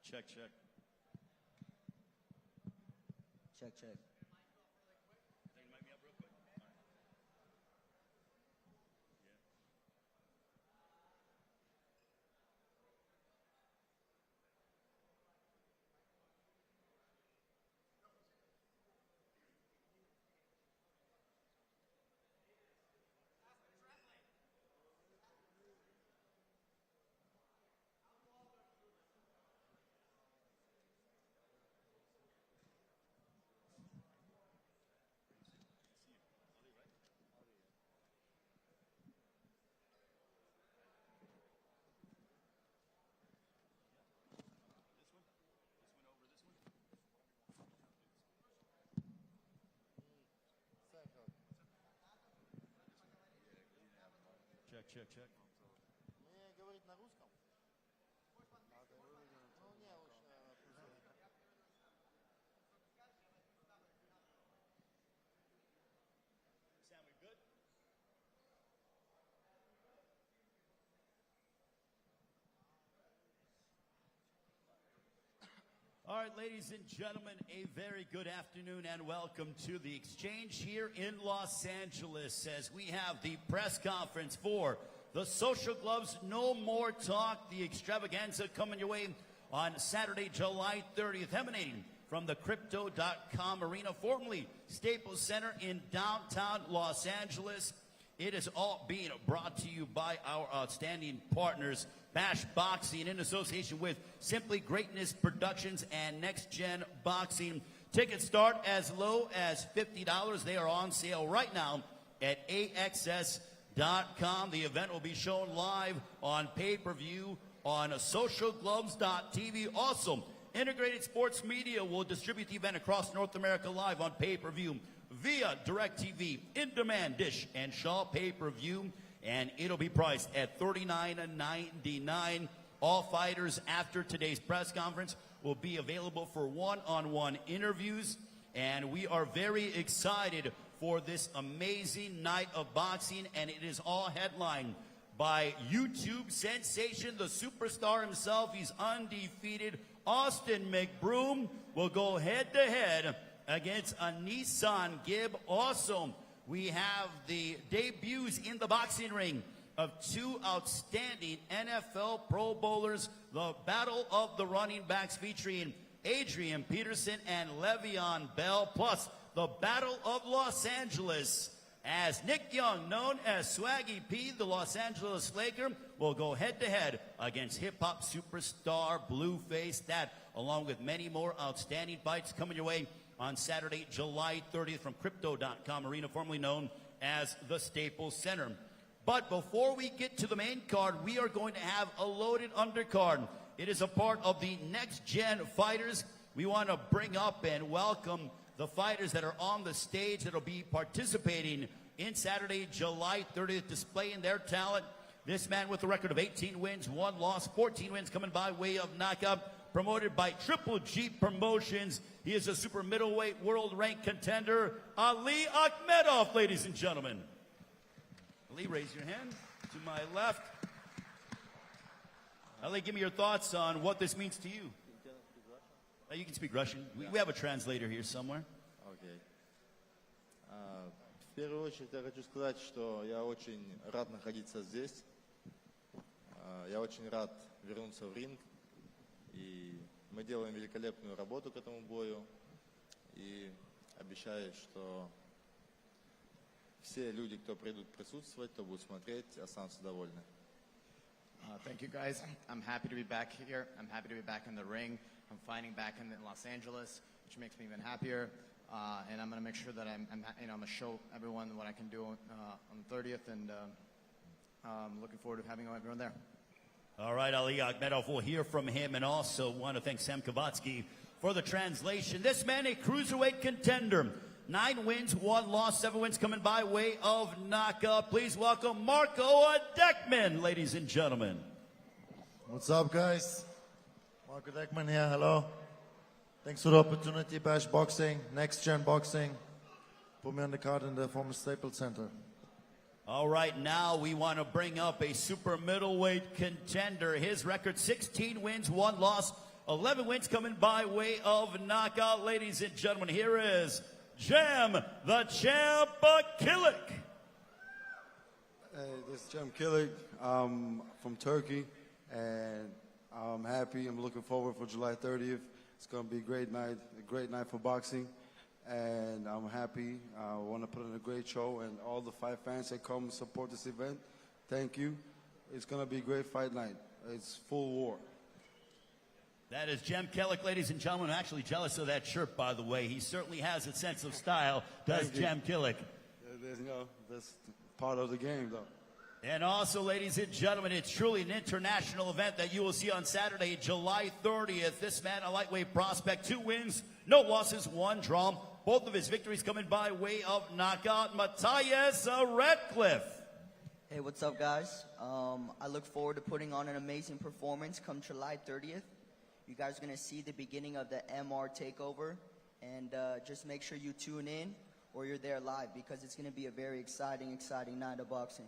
Check, check. Check, check. Think you might be up real quick? All right. Yeah. Check, check, check. Мне говорить на русском? Ну, не, лучше. Sam, we good? All right, ladies and gentlemen, a very good afternoon and welcome to the exchange here in Los Angeles as we have the press conference for the Social Gloves No More Talk, the extravaganza coming your way on Saturday, July 30th, emanating from the Crypto.com Arena, formerly Staples Center in downtown Los Angeles. It is all being brought to you by our outstanding partners, Bash Boxing, in association with Simply Greatness Productions and Next Gen Boxing. Tickets start as low as $50. They are on sale right now at AXS.com. The event will be shown live on pay-per-view on socialgloves.tv. Also, Integrated Sports Media will distribute the event across North America live on pay-per-view via DirecTV, In-Demand, Dish, and Shaw pay-per-view. And it'll be priced at $39.99. All fighters after today's press conference will be available for one-on-one interviews. And we are very excited for this amazing night of boxing. And it is all headlined by YouTube sensation, the superstar himself. He's undefeated. Austin McBroom will go head-to-head against a Nissan Gibb. Also, we have the debuts in the boxing ring of two outstanding NFL Pro Bowlers, the Battle of the Running Backs featuring Adrian Peterson and Le'Veon Bell, plus the Battle of Los Angeles, as Nick Young, known as Swaggy P, the Los Angeles Laker, will go head-to-head against hip-hop superstar Blueface. That, along with many more outstanding fights, coming your way on Saturday, July 30th from Crypto.com Arena, formerly known as the Staples Center. But before we get to the main card, we are going to have a loaded undercard. It is a part of the Next Gen Fighters. We want to bring up and welcome the fighters that are on the stage that will be participating in Saturday, July 30th, displaying their talent. This man with a record of 18 wins, 1 loss, 14 wins coming by way of knockout, promoted by Triple G Promotions. He is a super middleweight world ranked contender, Ali Akhmedov, ladies and gentlemen. Ali, raise your hand to my left. Ali, give me your thoughts on what this means to you. You can speak Russian. We have a translator here somewhere. Окей. В первую очередь я хочу сказать, что я очень рад находиться здесь. Я очень рад вернуться в ринг. И мы делаем великолепную работу к этому бою. И обещаю, что все люди, кто придут присутствовать, кто будет смотреть, останутся довольны. Thank you, guys. I'm happy to be back here. I'm happy to be back in the ring. I'm fighting back in Los Angeles, which makes me even happier. And I'm going to make sure that I'm going to show everyone what I can do on the 30th, and I'm looking forward to having everyone there. All right, Ali Akhmedov, we'll hear from him, and also want to thank Sam Kavatsky for the translation. This man, a cruiserweight contender. 9 wins, 1 loss, 7 wins coming by way of knockout. Please welcome Marco Deckman, ladies and gentlemen. What's up, guys? Marco Deckman here, hello. Thanks for the opportunity, Bash Boxing, Next Gen Boxing. Put me on the card in the former Staples Center. All right, now we want to bring up a super middleweight contender. His record, 16 wins, 1 loss, 11 wins coming by way of knockout. Ladies and gentlemen, here is Jam the Champ Killick. Hey, this is Cem Killick. I'm from Turkey, and I'm happy. I'm looking forward for July 30th. It's going to be a great night for boxing, and I'm happy. I want to put on a great show, and all the fight fans that come support this event, thank you. It's going to be a great fight night. It's full war. That is Jem Kellick, ladies and gentlemen. I'm actually jealous of that shirt, by the way. He certainly has a sense of style, does Jem Killick. That's part of the game, though. And also, ladies and gentlemen, it's truly an international event that you will see on Saturday, July 30th. This man, a lightweight prospect, 2 wins, no losses, 1 draw. Both of his victories coming by way of knockout. Matthias Radcliffe. Hey, what's up, guys? I look forward to putting on an amazing performance come July 30th. You guys are going to see the beginning of the MR takeover, and just make sure you tune in or you're there live, because it's going to be a very exciting night of boxing.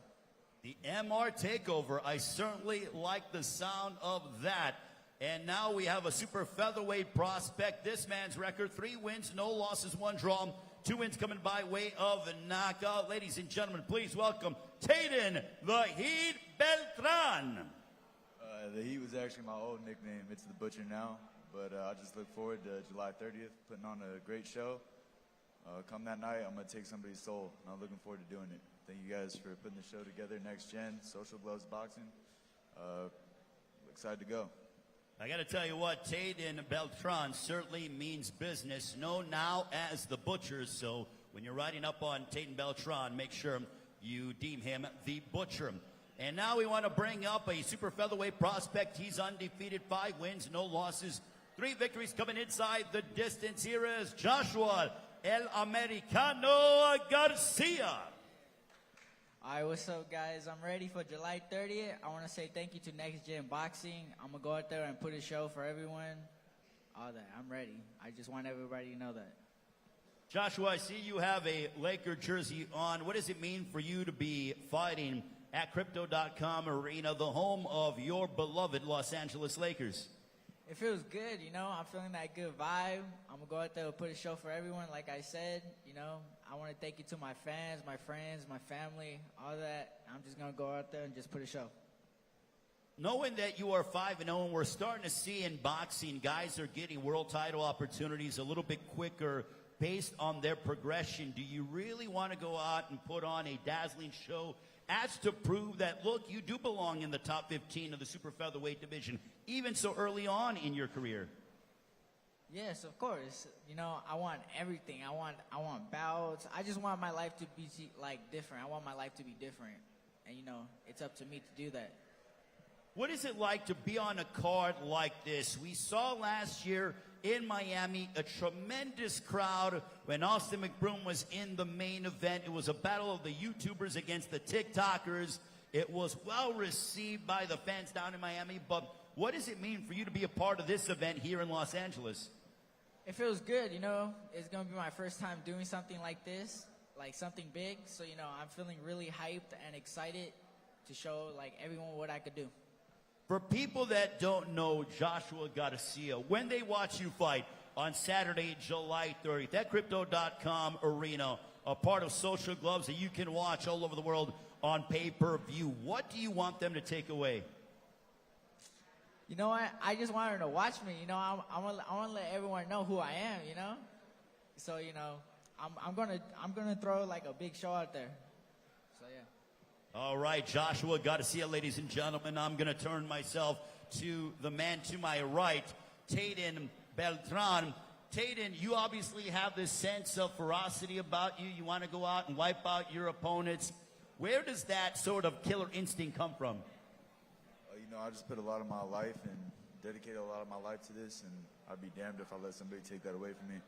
The MR takeover, I certainly like the sound of that. And now we have a super featherweight prospect. This man's record, 3 wins, no losses, 1 draw. 2 wins coming by way of a knockout. Ladies and gentlemen, please welcome Tayden the Heat Beltran. The Heat was actually my old nickname. It's the Butcher now. But I just look forward to July 30th, putting on a great show. Come that night, I'm going to take somebody's soul, and I'm looking forward to doing it. Thank you guys for putting the show together. Next Gen, Social Gloves Boxing. Excited to go. I got to tell you what, Tayden Beltran certainly means business, known now as the Butcher. So when you're riding up on Tayden Beltran, make sure you deem him the Butcher. And now we want to bring up a super featherweight prospect. He's undefeated, 5 wins, no losses, 3 victories coming inside the distance. Here is Joshua El Americano Garcia. All right, what's up, guys? I'm ready for July 30th. I want to say thank you to Next Gen Boxing. I'm going to go out there and put a show for everyone. All that. I'm ready. I just want everybody to know that. Joshua, I see you have a Laker jersey on. What does it mean for you to be fighting at Crypto.com Arena, the home of your beloved Los Angeles Lakers? It feels good, you know. I'm feeling that good vibe. I'm going to go out there and put a show for everyone, like I said. You know, I want to thank you to my fans, my friends, my family, all that. I'm just going to go out there and just put a show. Knowing that you are 5-0, and we're starting to see in boxing, guys are getting world title opportunities a little bit quicker based on their progression. Do you really want to go out and put on a dazzling show as to prove that, look, you do belong in the top 15 of the super featherweight division, even so early on in your career? Yes, of course. You know, I want everything. I want bouts. I just want my life to be like different. I want my life to be different. And you know, it's up to me to do that. What is it like to be on a card like this? We saw last year in Miami a tremendous crowd when Austin McBroom was in the main event. It was a battle of the YouTubers against the TikTokers. It was well received by the fans down in Miami. But what does it mean for you to be a part of this event here in Los Angeles? It feels good, you know. It's going to be my first time doing something like this, like something big. So, you know, I'm feeling really hyped and excited to show, like, everyone what I could do. For people that don't know Joshua Garcia, when they watch you fight on Saturday, July 30th, at Crypto.com Arena, a part of Social Gloves that you can watch all over the world on pay-per-view, what do you want them to take away? You know what? I just want her to watch me. You know, I want to let everyone know who I am. You know, so you know, I'm gonna throw like a big show out there. So yeah. All right, Joshua Garcia, ladies and gentlemen. I'm gonna turn myself to the man to my right, Tayden Beltran. Tayden, you obviously have this sense of ferocity about you. You want to go out and wipe out your opponents. Where does that sort of killer instinct come from? You know, I just put a lot of my life and dedicated a lot of my life to this, and I'd be damned if I let somebody take that away from me.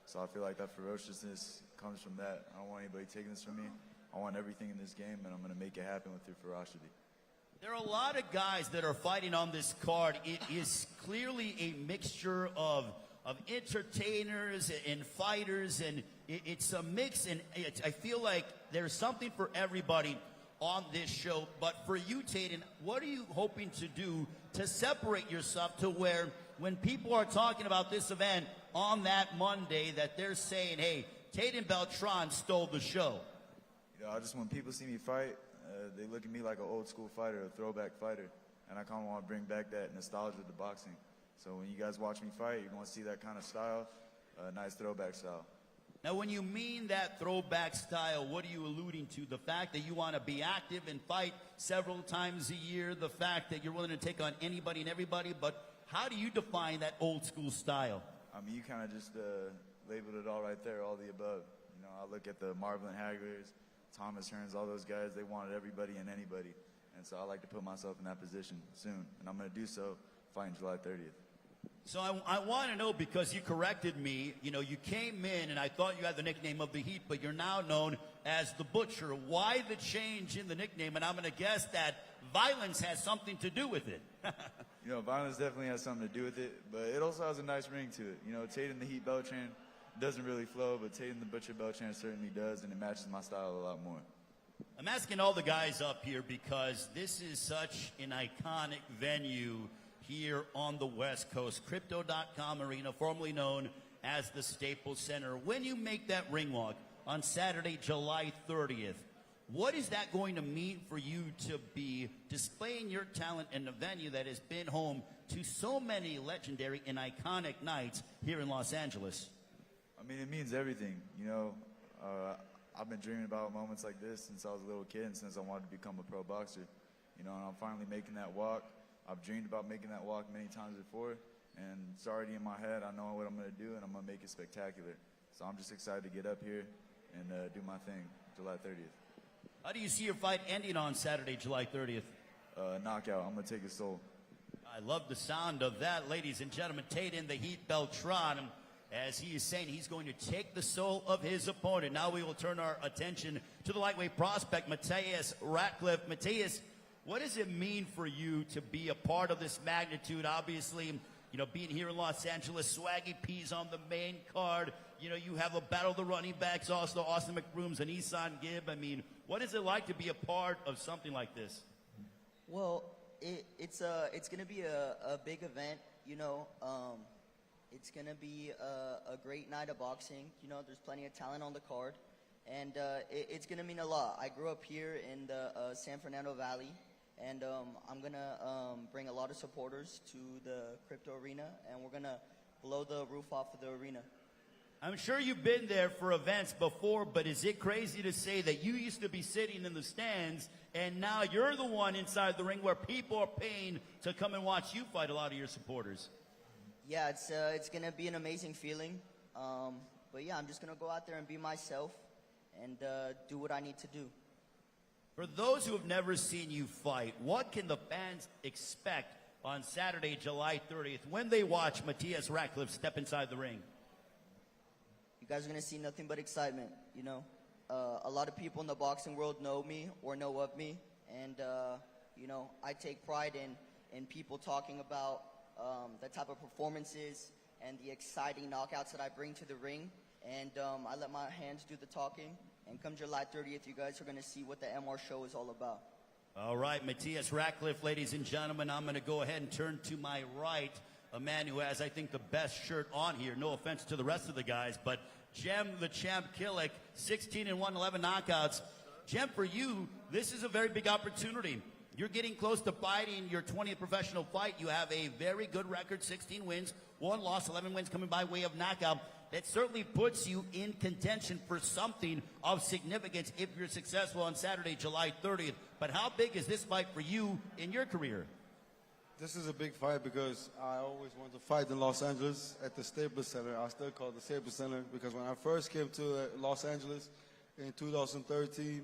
So I feel like that ferociousness comes from that. I don't want anybody taking this from me. I want everything in this game, and I'm going to make it happen with your ferocity. There are a lot of guys that are fighting on this card. It is clearly a mixture of entertainers and fighters, and it's a mix, and I feel like there's something for everybody on this show. But for you, Tayden, what are you hoping to do to separate yourself to where when people are talking about this event on that Monday that they're saying, hey, Tatum Beltran stole the show? You know, when people see me fight, they look at me like an old school fighter, a throwback fighter. And I kind of want to bring back that nostalgia to boxing. So when you guys watch me fight, you're going to see that kind of style, nice throwback style. Now, when you mean that throwback style, what are you alluding to? The fact that you want to be active and fight several times a year, the fact that you're willing to take on anybody and everybody, but how do you define that old school style? I mean, you kind of just labeled it all right there, all the above. You know, I look at the Marvin Haggers, Thomas Hearns, all those guys, they wanted everybody and anybody. And so I like to put myself in that position soon. And I'm going to do so fighting July 30th. So I want to know, because you corrected me, you know, you came in and I thought you had the nickname of the Heat, but you're now known as the Butcher. Why the change in the nickname? And I'm going to guess that violence has something to do with it. You know, violence definitely has something to do with it, but it also has a nice ring to it. You know, Tatum the Heat Beltran doesn't really flow, but Tatum the Butcher Beltran certainly does, and it matches my style a lot more. I'm asking all the guys up here because this is such an iconic venue here on the West Coast. Crypto.com Arena, formerly known as the Staples Center. When you make that ring walk on Saturday, July 30th, what is that going to mean for you to be displaying your talent in a venue that has been home to so many legendary and iconic nights here in Los Angeles? I mean, it means everything. You know, I've been dreaming about moments like this since I was a little kid and since I wanted to become a pro boxer. You know, and I'm finally making that walk. I've dreamed about making that walk many times before, and it's already in my head. I know what I'm going to do, and I'm going to make it spectacular. So I'm just excited to get up here and do my thing July 30th. How do you see your fight ending on Saturday, July 30th? Knockout. I'm going to take his soul. I love the sound of that, ladies and gentlemen. Tatum the Heat Beltran, as he is saying he's going to take the soul of his opponent. Now we will turn our attention to the lightweight prospect, Matthias Ratcliffe. Matthias, what does it mean for you to be a part of this magnitude? Obviously, you know, being here in Los Angeles, Swaggy P's on the main card. You know, you have a battle of the running backs, also Austin McBrooms and Isan Gibb. I mean, what is it like to be a part of something like this? Well, it's going to be a big event, you know. It's going to be a great night of boxing. You know, there's plenty of talent on the card. And it's going to mean a lot. I grew up here in the San Fernando Valley. And I'm going to bring a lot of supporters to the crypto arena. And we're going to blow the roof off of the arena. I'm sure you've been there for events before, but is it crazy to say that you used to be sitting in the stands and now you're the one inside the ring where people are paying to come and watch you fight a lot of your supporters? Yeah, it's going to be an amazing feeling. But yeah, I'm just going to go out there and be myself and do what I need to do. For those who have never seen you fight, what can the fans expect on Saturday, July 30th, when they watch Matthias Ratcliffe step inside the ring? You guys are going to see nothing but excitement, you know. A lot of people in the boxing world know me or know of me. And, you know, I take pride in people talking about the type of performances and the exciting knockouts that I bring to the ring. And I let my hands do the talking. And come July 30th, you guys are going to see what the MR show is all about. All right, Matthias Ratcliffe, ladies and gentlemen, I'm going to go ahead and turn to my right, a man who has, I think, the best shirt on here. No offense to the rest of the guys, but Jem the Champ Killick, 16-1, 11 knockouts. Jem, for you, this is a very big opportunity. You're getting close to fighting your 20th professional fight. You have a very good record, 16 wins, 1 loss, 11 wins coming by way of knockout. That certainly puts you in contention for something of significance if you're successful on Saturday, July 30th. But how big is this fight for you in your career? This is a big fight because I always wanted to fight in Los Angeles at the Staples Center. I still call it the Staples Center because when I first came to Los Angeles in 2013,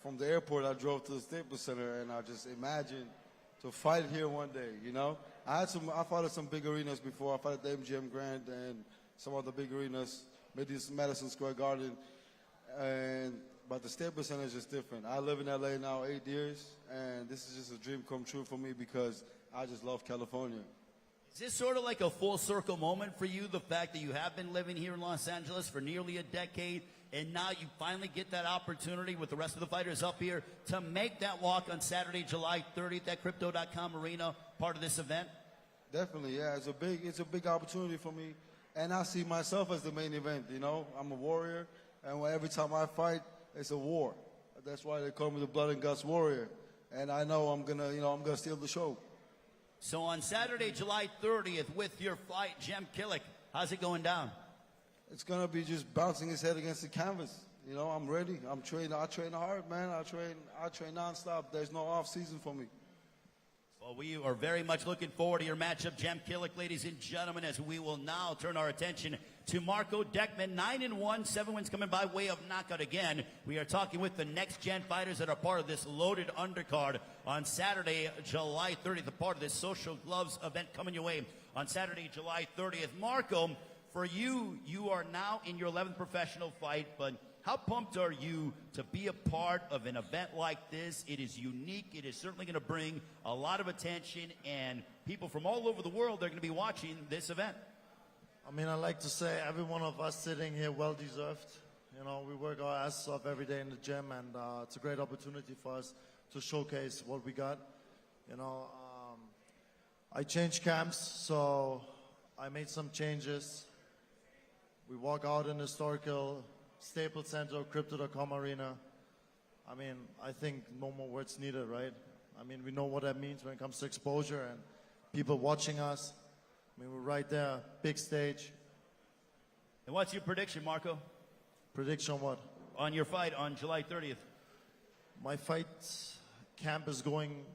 from the airport, I drove to the Staples Center and I just imagined to fight here one day, you know. I fought at some big arenas before. I fought at the MGM Grand and some other big arenas, maybe Madison Square Garden. But the Staples Center is just different. I live in LA now 8 years, and this is just a dream come true for me because I just love California. Is this sort of like a full circle moment for you, the fact that you have been living here in Los Angeles for nearly a decade, and now you finally get that opportunity with the rest of the fighters up here to make that walk on Saturday, July 30th at Crypto.com Arena, part of this event? Definitely, yeah. It's a big opportunity for me, and I see myself as the main event. You know, I'm a warrior, and every time I fight, it's a war. That's why they call me the Blood and Guts Warrior. And I know I'm gonna steal the show. So on Saturday, July 30th, with your fight, Jem Killick, how's it going down? It's gonna be just bouncing his head against the canvas. You know, I'm ready. I'm training. I train hard, man. I train nonstop. There's no off season for me. Well, we are very much looking forward to your matchup, Jem Killick, ladies and gentlemen, as we will now turn our attention to Marco Deckman, 9-1, 7 wins coming by way of knockout again. We are talking with the next-gen fighters that are part of this loaded undercard on Saturday, July 30th, a part of this Social Gloves event coming your way on Saturday, July 30th. Marco, for you, you are now in your 11th professional fight, but how pumped are you to be a part of an event like this? It is unique. It is certainly going to bring a lot of attention, and people from all over the world are going to be watching this event. I mean, I like to say every one of us sitting here well deserved. You know, we work our asses off every day in the gym, and it's a great opportunity for us to showcase what we got. You know, I changed camps, so I made some changes. We walk out in historical Staples Center, Crypto.com Arena. I mean, I think no more words needed, right? I mean, we know what that means when it comes to exposure and people watching us. I mean, we're right there, big stage. And what's your prediction, Marco, Prediction what? on your fight on July 30th? My fight camp is going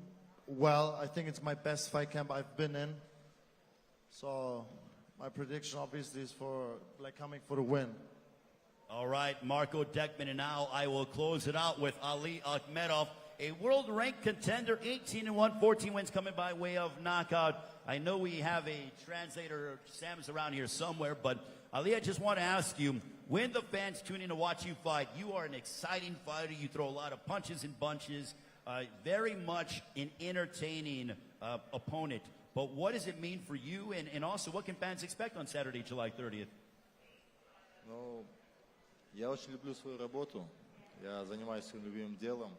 well. I think it's my best fight camp I've been in. So my prediction obviously is for coming for the win. All right, Marco Deckman, and now I will close it out with Ali Akhmedov, a world-ranked contender, 18-1, 14 wins coming by way of knockout. I know we have a translator, Sam's around here somewhere, but Ali, I just want to ask you, when the fans tune in to watch you fight, you are an exciting fighter. You throw a lot of punches and bunches, very much an entertaining opponent. But what does it mean for you, and also what can fans expect on Saturday, July 30th? Ну, я очень люблю свою работу, я занимаюсь своим любимым делом,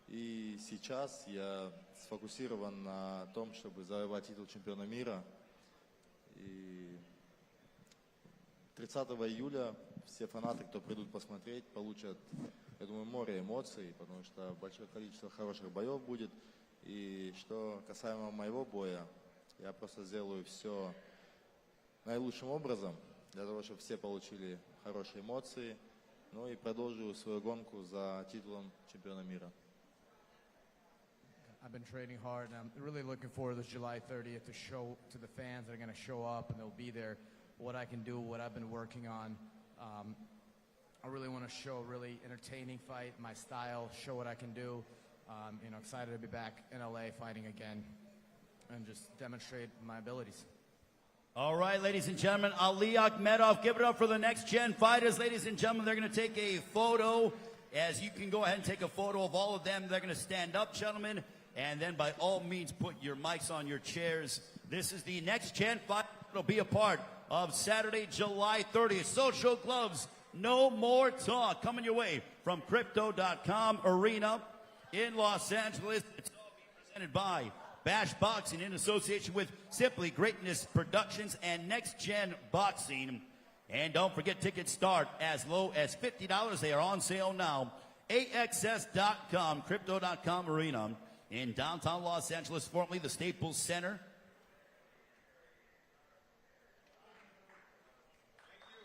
и сейчас я сфокусирован на том, чтобы завоевать титул чемпиона мира. И 30 июля все фанаты, кто придут посмотреть, получат, я думаю, море эмоций, потому что большое количество хороших боев будет. И что касаемо моего боя, я просто сделаю все наилучшим образом, для того, чтобы все получили хорошие эмоции, ну и продолжу свою гонку за титулом чемпиона мира. I've been training hard, and I'm really looking forward to this July 30th to show to the fans that are going to show up and they'll be there what I can do, what I've been working on. I really want to show a really entertaining fight, my style, show what I can do. Excited to be back in LA fighting again and just demonstrate my abilities. All right, ladies and gentlemen, Ali Akhmedov, give it up for the next-gen fighters. Ladies and gentlemen, they're going to take a photo. As you can go ahead and take a photo of all of them. They're going to stand up, gentlemen, and then by all means put your mics on your chairs. This is the next-gen fight. It'll be a part of Saturday, July 30th. Social Gloves, no more talk. Coming your way from Crypto.com Arena in Los Angeles. It's all being presented by Bash Boxing in association with Simply Greatness Productions and Next Gen Boxing. And don't forget, tickets start as low as $50. They are on sale now. AXS.com, Crypto.com Arena in downtown Los Angeles, formerly the Staples Center.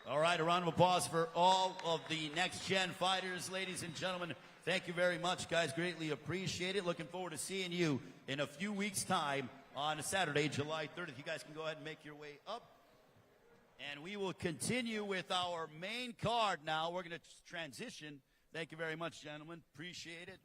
All right, a round of applause for all of the next-gen fighters, ladies and gentlemen. Thank you very much, guys. Greatly appreciate it. Looking forward to seeing you in a few weeks' time on Saturday, July 30th. You guys can go ahead and make your way up. And we will continue with our main card now. We're going to transition. Thank you very much, gentlemen. Appreciate it.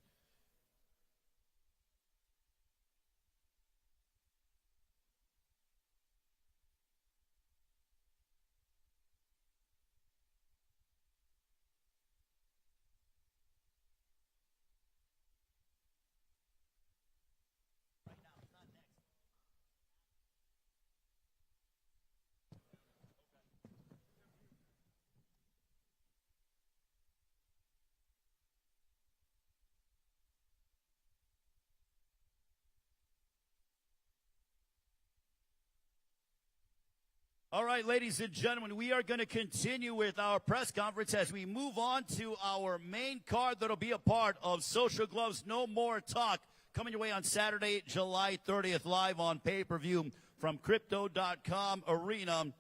All right, ladies and gentlemen, we are going to continue with our press conference as we move on to our main card that'll be a part of Social Gloves No More Talk, coming your way on Saturday, July 30th, live on pay-per-view from Crypto.com Arena.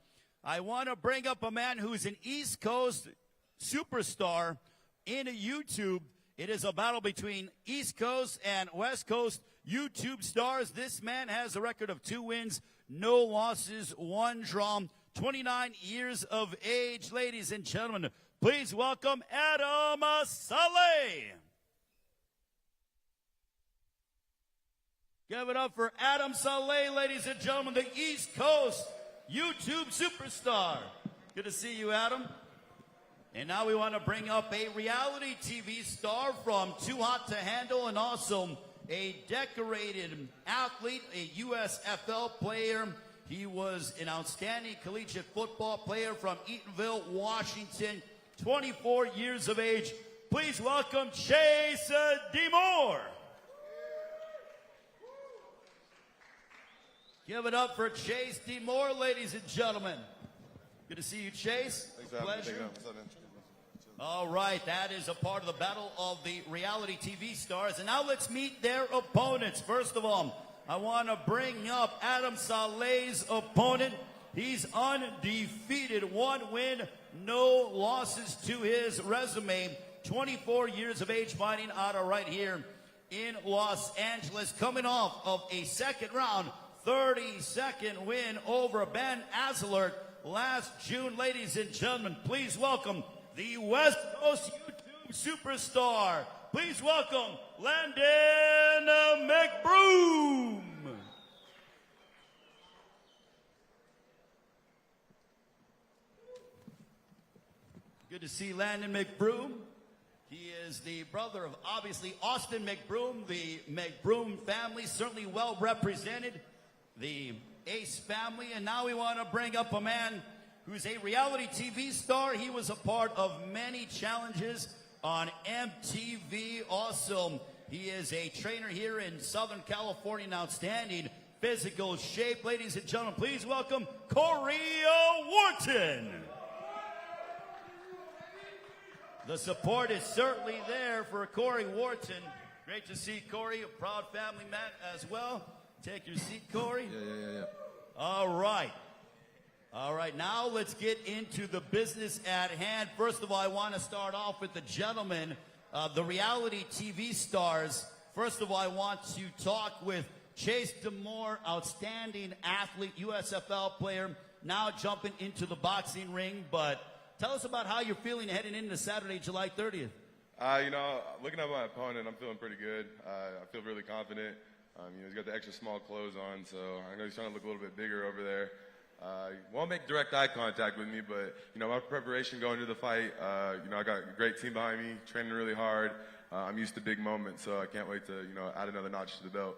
I want to bring up a man who's an East Coast superstar in YouTube. It is a battle between East Coast and West Coast YouTube stars. This man has a record of 2 wins, no losses, 1 draw, 29 years of age. Ladies and gentlemen, please welcome Adam Saleh. Give it up for Adam Saleh, ladies and gentlemen, the East Coast YouTube superstar. Good to see you, Adam. And now we want to bring up a reality TV star from Too Hot to Handle and also a decorated athlete, a USFL player. He was an outstanding collegiate football player from Eatonville, Washington, 24 years of age. Please welcome Chase DeMoore. Give it up for Chase DeMoore, ladies and gentlemen. Good to see you, Chase. Thanks for having me. Pleasure. What's up, man? All right, that is a part of the battle of the reality TV stars. And now let's meet their opponents. First of all, I want to bring up Adam Saleh's opponent. He's undefeated, 1 win, no losses to his resume. 24 years of age, fighting out of right here in Los Angeles, coming off of a second round, 30-second win over Ben Azelert last June. Ladies and gentlemen, please welcome the West Coast YouTube superstar. Please welcome Landon McBroom. Good to see Landon McBroom. He is the brother of, obviously, Austin McBroom. The McBroom family certainly well represented, the Ace family. And now we want to bring up a man who's a reality TV star. He was a part of many challenges on MTV. Also, he is a trainer here in Southern California, in outstanding physical shape. Ladies and gentlemen, please welcome Corey Wharton. The support is certainly there for Corey Wharton. Great to see Corey, a proud family man as well. Take your seat, Corey. Yeah. All right. All right, now let's get into the business at hand. First of all, I want to start off with the gentlemen, the reality TV stars. First of all, I want to talk with Chase DeMoore, outstanding athlete, USFL player, now jumping into the boxing ring. But tell us about how you're feeling heading into Saturday, July 30th. Looking at my opponent, I'm feeling pretty good. I feel really confident. He's got the extra small clothes on, so I know he's trying to look a little bit bigger over there. Won't make direct eye contact with me, but, my preparation going to the fight, I got a great team behind me, training really hard. I'm used to big moments, so I can't wait to, add another notch to the belt.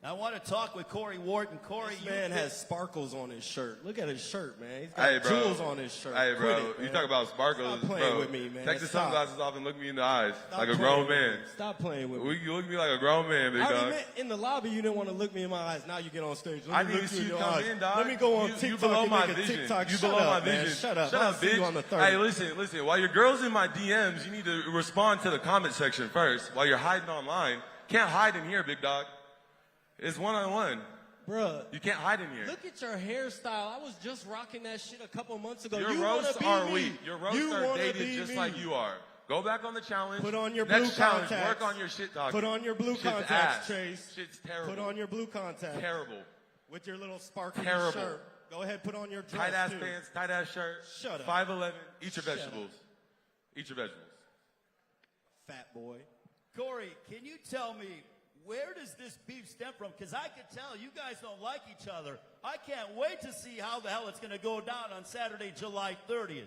I want to talk with Corey Wharton. Corey, This man has sparkles on his shirt. Look at his shirt, man. He's got jewels on his shirt. Hey, bro, Quit it, you talk about sparkles, Stop playing bro. with me, man. Take the Stop. sunglasses off and look me in the eyes Stop like a playing grown with me. man. Stop playing with me. You look at me like a grown man, big I already dog. met in the lobby, you didn't want to look me in my eyes. Now you get on stage. I Let me need look to you see in you your come eyes. in, dog. Let me go on You TikTok below and my make a vision. TikTok. You Shut below up, my man. vision. Shut up. Shut I'll up, see bitch. you on the 30th. Hey, listen. While your girl's in my DMs, you need to respond to the comment section first. While you're hiding online, can't hide in here, big dog. It's one-on-one. Bruh, You can't hide in here. look at your hairstyle. I was just rocking that shit a couple months ago. Your you wanna roasts be are me. weak. Your roasts You are wanna dated be just me. like you are. Go back on the challenge. Put on your Next blue challenge, contacts. work on your shit talking. Put on your blue Shit's contacts, ass. Chase. Shit's terrible. Put on your blue contacts. Terrible. With your little sparkly Terrible. shirt. Go ahead, put on your dress, Tight ass too. pants, tight ass shirt. Shut up. 5'11". Eat your Shut vegetables. Eat your vegetables. Fat boy. Corey, can you tell me, where does this beef stem from? Because I can tell you guys don't like each other. I can't wait to see how the hell it's going to go down on Saturday, July 30th.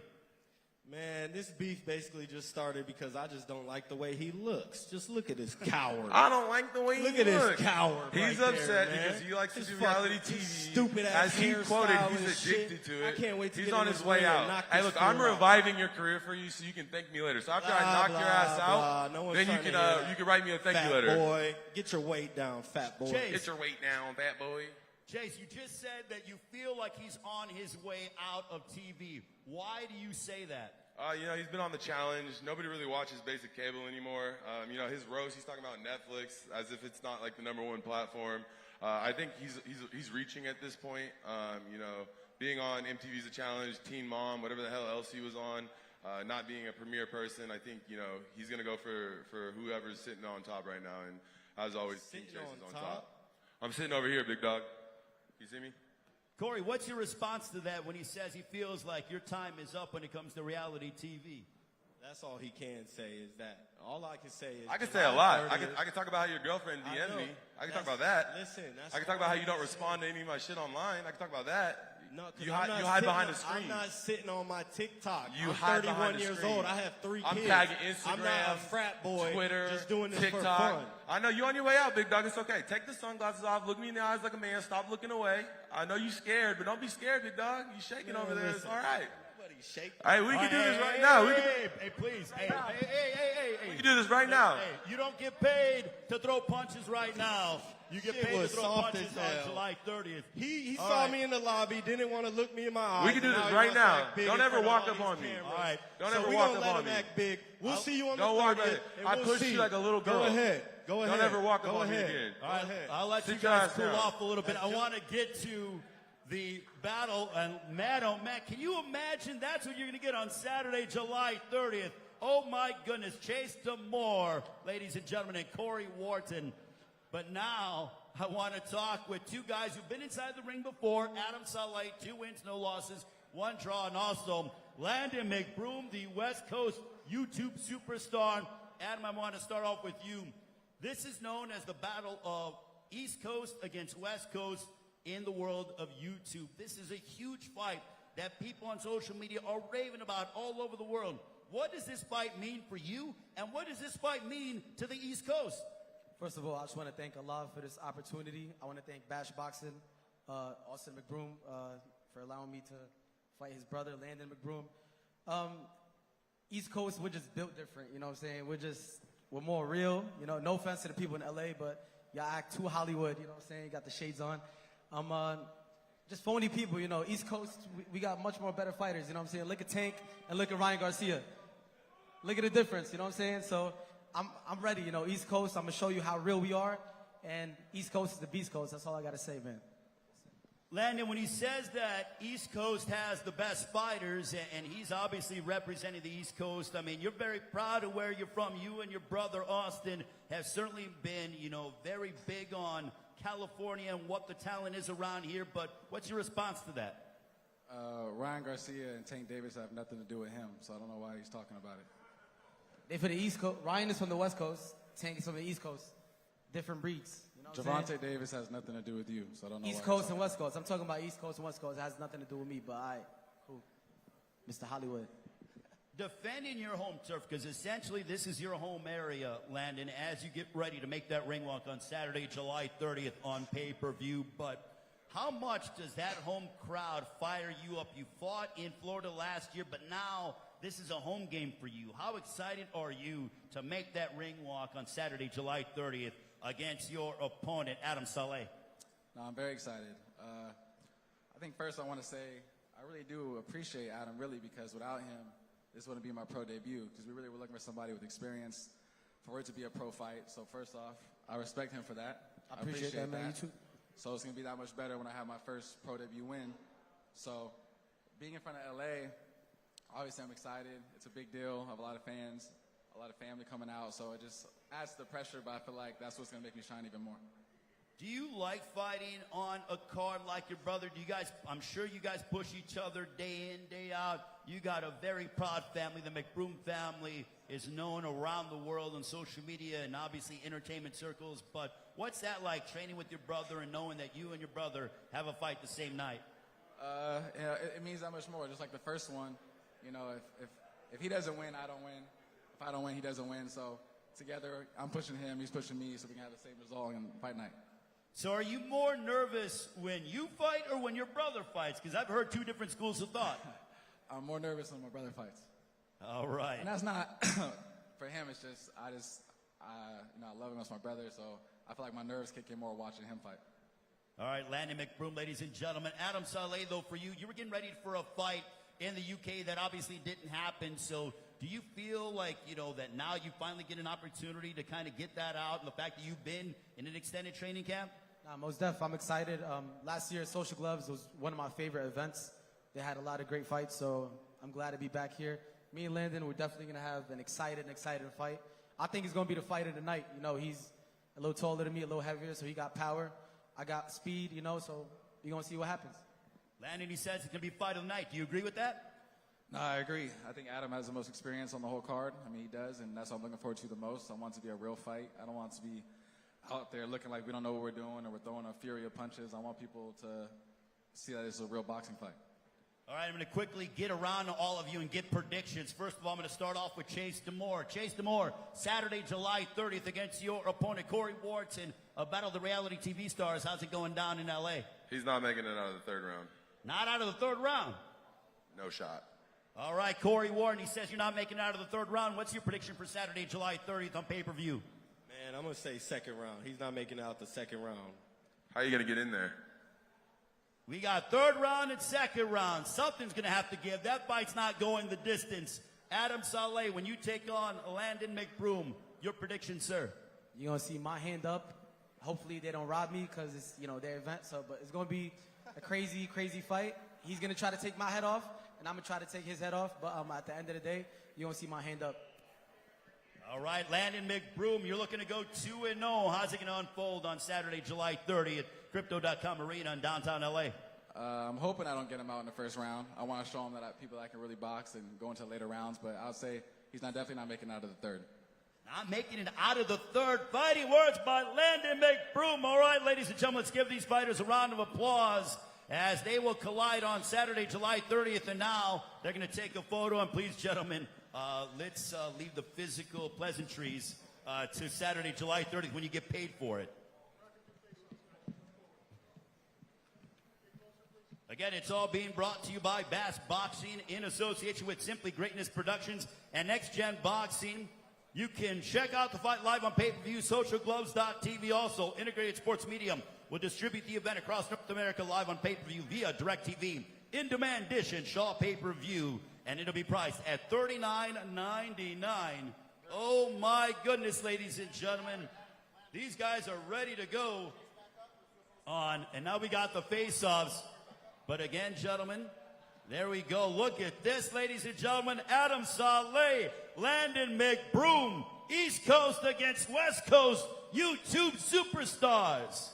Man, this beef basically just started because I just don't like the way he looks. Just look at this coward. I don't like the way he Look at looks. this coward. He's right upset there, man. because he likes to This do fucking- reality this TV. Stupid ass As he hairstyle quoted, and he's shit. addicted to it. I can't wait to He's get on in his this way ring and out. knock Hey, this look, I'm fool out. reviving your career for you so you can thank me later. So after I Blah, knock your blah, ass blah. out, No one's then you trying to can hear that. you can write me a thank Fat you letter. boy, get your weight down, fat boy. Chase. Get your weight down, fat boy. Chase, you just said that you feel like he's on his way out of TV. Why do you say that? You know, he's been on the challenge. Nobody really watches basic cable anymore. You know, his roast, he's talking about Netflix as if it's not like the #1 platform. I think he's reaching at this point. You know, being on MTV's A Challenge, Teen Mom, whatever the hell else he was on, not being a premier person, I think, you know, he's going to go for whoever's sitting on top right now. And as always, King Chase is on top. I'm sitting over here, big dog. You see me? Corey, what's your response to that when he says he feels like your time is up when it comes to reality TV? That's all he can say is that. All I can say is... I can say a lot. I can talk about how your girlfriend DM'd me. I can talk about that. Listen, that's I can talk about how you don't respond to any of my shit online. I can talk about that. No, you hide behind the screen. I'm not sitting on my TikTok. You I'm hide 31 behind the years screen. old. I have 3 kids. I'm tagging Instagram, I'm not a frat boy. Twitter, just doing this TikTok. for fun. I know you on your way out, big dog. It's okay. Take the sunglasses off. Look me in the eyes like a man. Stop looking away. I know you scared, but don't be scared, big dog. You shaking over there. It's all right. Nobody's shaking. All right, we can do this right now. Hey, please. Hey. We can do this right now. Hey, you don't get paid to throw punches right now. You get Shit paid to was throw soft punches as on hell. July 30th. He saw me in the lobby, didn't want to look me in my eyes. We can do and this now he right wants to now. act big Don't in ever front of walk all up these on me. cameras. All right. Don't So ever we walk gonna up let on him me. act big. We'll see you on Don't the walk 30th. up. and I we'll pushed see. you like a little girl. Go ahead. Go ahead. Don't ever walk up Go on me ahead. again. Go All right, ahead. I'll let you Sit your guys ass cool down. off a little bit. I want to get to the battle. And Matt, oh, Matt, can you imagine that's what you're going to get on Saturday, July 30th? Oh, my goodness. Chase Demore, ladies and gentlemen, and Corey Wharton. But now I want to talk with 2 guys who've been inside the ring before. Adam Saleh, 2 wins, no losses, 1 draw. And also Landon McBroom, the West Coast YouTube superstar. Adam, I want to start off with you. This is known as the battle of East Coast against West Coast in the world of YouTube. This is a huge fight that people on social media are raving about all over the world. What does this fight mean for you, and what does this fight mean to the East Coast? First of all, I just want to thank Allah for this opportunity. I want to thank Bash Boxing, Austin McBroom, for allowing me to fight his brother, Landon McBroom. East Coast, we're just built different, you know what I'm saying? We're more real, you know, no offense to the people in LA, but y'all act too Hollywood, you know what I'm saying? You got the shades on. Just phony people, you know. East Coast, we got much more better fighters, you know what I'm saying? Look at Tank and look at Ryan Garcia. Look at the difference, you know what I'm saying? So I'm ready, you know. East Coast, I'm gonna show you how real we are, and East Coast is the Beast Coast. That's all I gotta say, man. Landon, when he says that East Coast has the best fighters, and he's obviously representing the East Coast, I mean, you're very proud of where you're from. You and your brother, Austin, have certainly been, you know, very big on California and what the talent is around here, but what's your response to that? Ryan Garcia and Tank Davis have nothing to do with him, so I don't know why he's talking about it. They for the East Coast. Ryan is from the West Coast. Tank is from the East Coast. Different breeds. You know what I'm saying? Javante Davis has nothing to do with you, so I don't know East why Coast and West Coast. I'm talking about East Coast and West Coast. It has nothing to do with me, but all right, cool. Mr. Hollywood. Defending your home turf, because essentially this is your home area, Landon, as you get ready to make that ring walk on Saturday, July 30th on pay-per-view. But how much does that home crowd fire you up? You fought in Florida last year, but now this is a home game for you. How excited are you to make that ring walk on Saturday, July 30th against your opponent, Adam Saleh? No, I'm very excited. I think first I want to say I really do appreciate Adam, really, because without him, this wouldn't be my pro debut, because we really were looking for somebody with experience for it to be a pro fight. So first off, I respect him for that. I appreciate that, man. You too. So it's going to be that much better when I have my first pro debut win. So being in front of LA, obviously I'm excited. It's a big deal. I have a lot of fans, a lot of family coming out. So it just adds to the pressure, but I feel like that's what's going to make me shine even more. Do you like fighting on a card like your brother? Do you guys, I'm sure you guys push each other day in, day out. You got a very proud family. The McBroom family is known around the world on social media and obviously entertainment circles. But what's that like, training with your brother and knowing that you and your brother have a fight the same night? Yeah, it means that much more. Just like the first one, you know, if he doesn't win, I don't win. If I don't win, he doesn't win. So together, I'm pushing him, he's pushing me, so we can have the same result in fight night. So are you more nervous when you fight or when your brother fights? Because I've heard 2 different schools of thought. I'm more nervous when my brother fights. All right. And that's not, for him, it's just, you know, I love him as my brother, so I feel like my nerves kick in more watching him fight. All right, Landon McBroom, ladies and gentlemen. Adam Saleh, though, for you, you were getting ready for a fight in the UK that obviously didn't happen. So do you feel like, that now you finally get an opportunity to kind of get that out, and the fact that you've been in an extended training camp? Nah, most def, I'm excited. Last year, Social Gloves was one of my favorite events. They had a lot of great fights, so I'm glad to be back here. Me and Landon, we're definitely going to have an exciting fight. I think it's going to be the fight of the night. He's a little taller than me, a little heavier, so he got power. I got speed, so you're going to see what happens. Landon, he says it's going to be fight of the night. Do you agree with that? No, I agree. I think Adam has the most experience on the whole card. I mean, he does, and that's what I'm looking forward to the most. I want it to be a real fight. I don't want it to be out there looking like we don't know what we're doing or we're throwing a fury of punches. I want people to see that it's a real boxing fight. All right, I'm going to quickly get around to all of you and get predictions. First of all, I'm going to start off with Chase D'Amore. Chase D'Amore, Saturday, July 30th against your opponent, Corey Wharton, a battle of the reality TV stars. How's it going down in L.A.? He's not making it out of the third round. Not out of the third round? No shot. All right, Corey Wharton, he says you're not making it out of the third round. What's your prediction for Saturday, July 30th on pay-per-view? Man, I'm going to say second round. He's not making it out the second round. How are you going to get in there? We got third round and second round. Something's going to have to give. That fight's not going the distance. Adam Saleh, when you take on Landon McBroom, your prediction, sir? You're going to see my hand up. Hopefully they don't rob me because it's, their event. But it's going to be a crazy, crazy fight. He's going to try to take my head off, and I'm going to try to take his head off. But at the end of the day, you're going to see my hand up. All right, Landon McBroom, you're looking to go 2-0. How's it going to unfold on Saturday, July 30th? Crypto.com Arena in downtown L.A. I'm hoping I don't get him out in the first round. I want to show him that people that can really box and go into later rounds, but I'll say he's definitely not making it out of the third. Not making it out of the third. Fighting words by Landon McBroom. All right, ladies and gentlemen, let's give these fighters a round of applause as they will collide on Saturday, July 30th. And now they're going to take a photo. And please, gentlemen, let's leave the physical pleasantries to Saturday, July 30th when you get paid for it. Again, it's all being brought to you by Bass Boxing in association with Simply Greatness Productions and Next Gen Boxing. You can check out the fight live on pay-per-view, socialgloves.tv. Also, Integrated Sports Media will distribute the event across North America live on pay-per-view via DirecTV, in-demand dish, and Shaw pay-per-view. And it'll be priced at $39.99. Oh, my goodness, ladies and gentlemen. These guys are ready to go on. And now we got the face-offs. But again, gentlemen, there we go. Look at this, ladies and gentlemen. Adam Saleh, Landon McBroom, East Coast against West Coast YouTube superstars.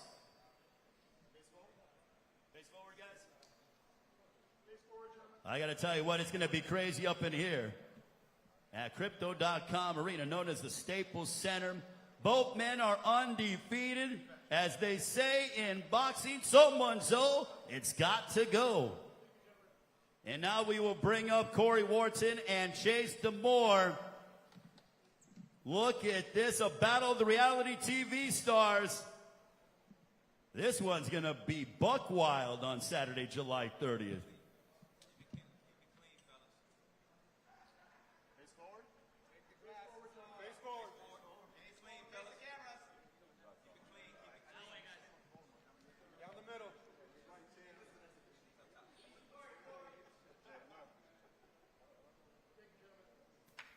I got to tell you what, it's going to be crazy up in here at Crypto.com Arena, known as the Staples Center. Both men are undefeated. As they say in boxing, so it's got to go. And now we will bring up Corey Wharton and Chase D'Amore. Look at this, a battle of the reality TV stars. This one's going to be buck wild on Saturday, July 30th.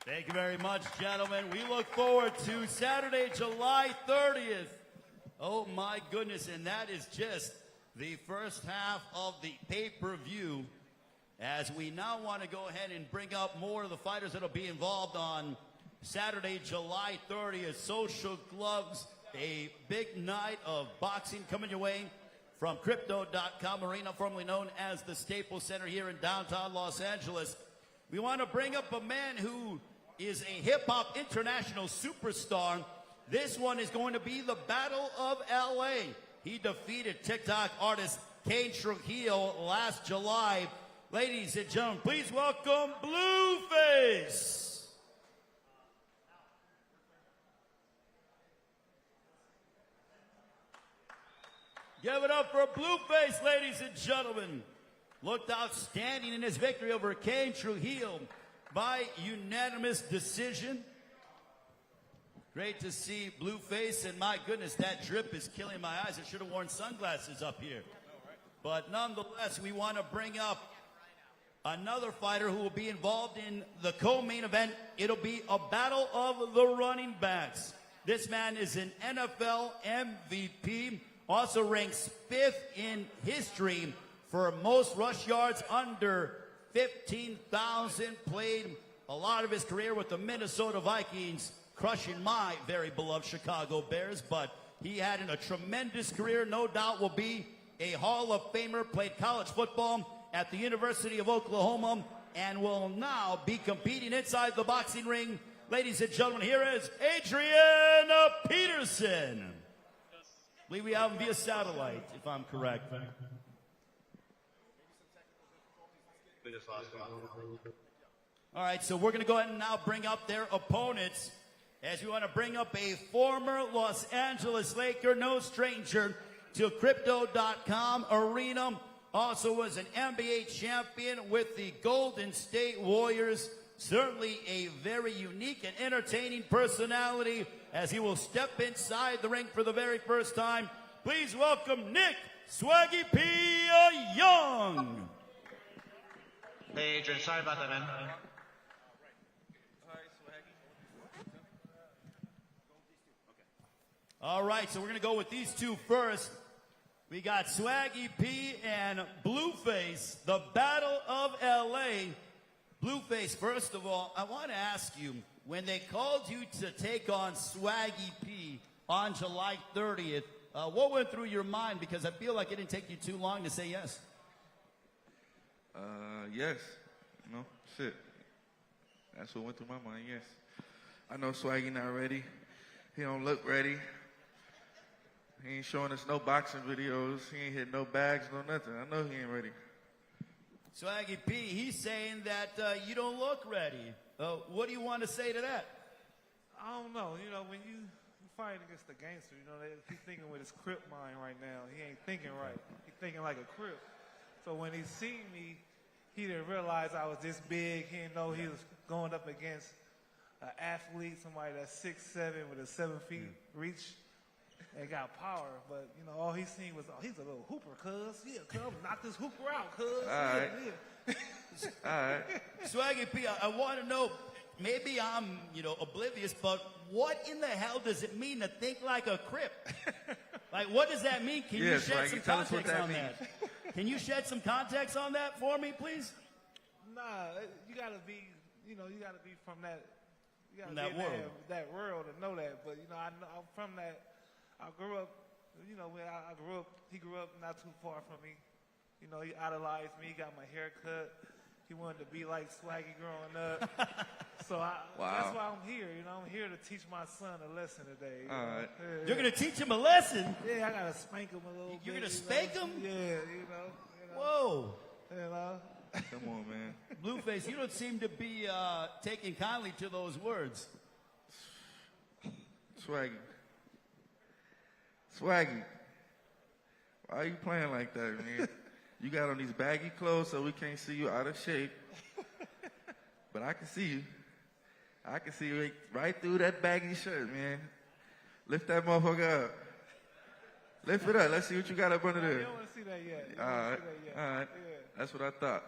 Thank you very much, gentlemen. We look forward to Saturday, July 30th. Oh, my goodness. And that is just the first half of the pay-per-view. As we now want to go ahead and bring up more of the fighters that will be involved on Saturday, July 30th. Social Gloves, a big night of boxing coming your way from Crypto.com Arena, formerly known as the Staples Center here in downtown Los Angeles. We want to bring up a man who is a hip-hop international superstar. This one is going to be the Battle of L.A. He defeated TikTok artist Kane Trujillo last July. Ladies and gentlemen, please welcome Blueface. Give it up for Blueface, ladies and gentlemen. Looked outstanding in his victory over Kane Trujillo by unanimous decision. Great to see Blueface, and my goodness, that drip is killing my eyes. I should have worn sunglasses up here. But nonetheless, we want to bring up another fighter who will be involved in the co-main event. It'll be a battle of the running backs. This man is an NFL MVP, also ranks 5th in history for most rush yards under 15,000, played a lot of his career with the Minnesota Vikings, crushing my very beloved Chicago Bears, but he had a tremendous career, no doubt will be a Hall of Famer, played college football at the University of Oklahoma, and will now be competing inside the boxing ring. Ladies and gentlemen, here is Adrian Peterson. I believe we have him via satellite, if I'm correct. All right, so we're going to go ahead and now bring up their opponents, as we want to bring up a former Los Angeles Laker, no stranger to Crypto.com Arena, also was an NBA champion with the Golden State Warriors. Certainly a very unique and entertaining personality as he will step inside the ring for the very first time. Please welcome Nick Swaggy P. Young. Hey, Adrian, sorry about that, man. All right, so we're going to go with these two first. We got Swaggy P and Blueface, the Battle of L.A. Blueface, first of all, I want to ask you, when they called you to take on Swaggy P on July 30th, what went through your mind? Because I feel like it didn't take you too long to say yes. Yes. No, shit. That's what went through my mind, yes. I know Swaggy not ready. He don't look ready. He ain't showing us no boxing videos. He ain't hit no bags, no nothing. I know he ain't ready. Swaggy P, he's saying that you don't look ready. What do you want to say to that? I don't know. You know, when you fight against a gangster, you know, he's thinking with his Crip mind right now. He ain't thinking right. He's thinking like a Crip. So when he seen me, he didn't realize I was this big. He didn't know he was going up against an athlete, somebody that's 6'7" with a 7 feet reach and got power. But, you know, all he seen was, oh, he's a little hooper, cuz. Yeah, cuz, knock this hooper out, cuz. All right. Yeah. All right. Swaggy P, I want to know, maybe I'm, oblivious, but what in the hell does it mean to think like a Crip? Like, what does that mean? Can you shed some context on that? Can you shed some context on that for me, please? Nah, you gotta be, you gotta be from that, you gotta from that be world. That world to know that. But, I'm from that. I grew up, when I grew up, he grew up not too far from me. He idolized me, got my hair cut. He wanted to be like Swaggy growing up. So that's why I'm here, I'm here to teach my son a lesson today. All right. Yeah, You're going to teach him a lesson? Yeah, I got to spank him a little bit. You're going to spank him? Yeah, Whoa. Come on, man. Blueface, you don't seem to be taking kindly to those words. Swaggy. Swaggy. Why are you playing like that, man? You got on these baggy clothes so we can't see you out of shape. But I can see you. I can see you right through that baggy shirt, man. Lift that motherfucker up. Lift it up. Let's see what you got up under there. You don't want to see that yet. All right. All right. Yeah. That's what I thought.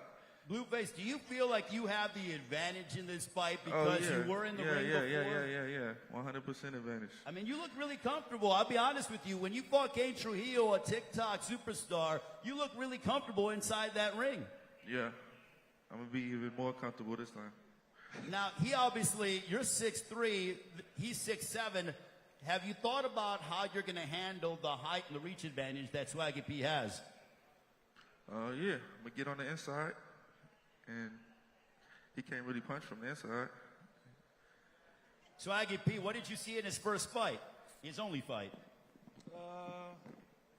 Blueface, do you feel like you have the advantage in this fight because you were in the ring before? Yeah. 100% advantage. I mean, you look really comfortable. I'll be honest with you. When you fought Kane Trujillo, a TikTok superstar, you look really comfortable inside that ring. Yeah. I'm going to be even more comfortable this time. Now, you're 6'3", he's 6'7". Have you thought about how you're going to handle the height and the reach advantage that Swaggy P has? Yeah. I'm going to get on the inside. And he can't really punch from the inside. Swaggy P, what did you see in his first fight? His only fight?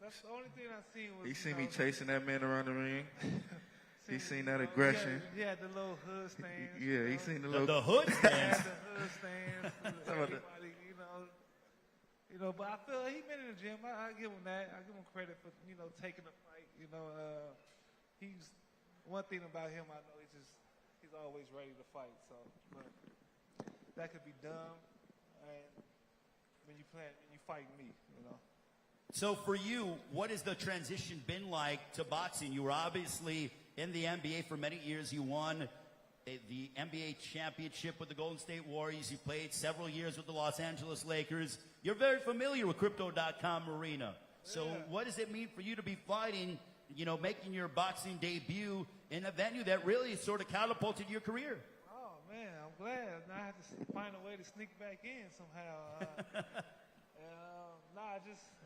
That's the only thing I seen was. He seen me chasing that man around the ring. He seen that aggression. He had the little hood stands. Yeah, he seen the little. The hood stands? The hood stands. Everybody, but I feel like he been in the gym. I give him that. I give him credit for, taking the fight. He's. One thing about him, I know he's always ready to fight. So, but that could be dumb. And when you fight me, you know. So for you, what has the transition been like to boxing? You were obviously in the NBA for many years. You won the NBA championship with the Golden State Warriors. You played several years with the Los Angeles Lakers. You're very familiar with Crypto.com Arena. So what does it mean for you to be fighting, you know, making your boxing debut in a venue that really sort of catapulted your career? Oh, man, I'm glad. Now I have to find a way to sneak back in somehow.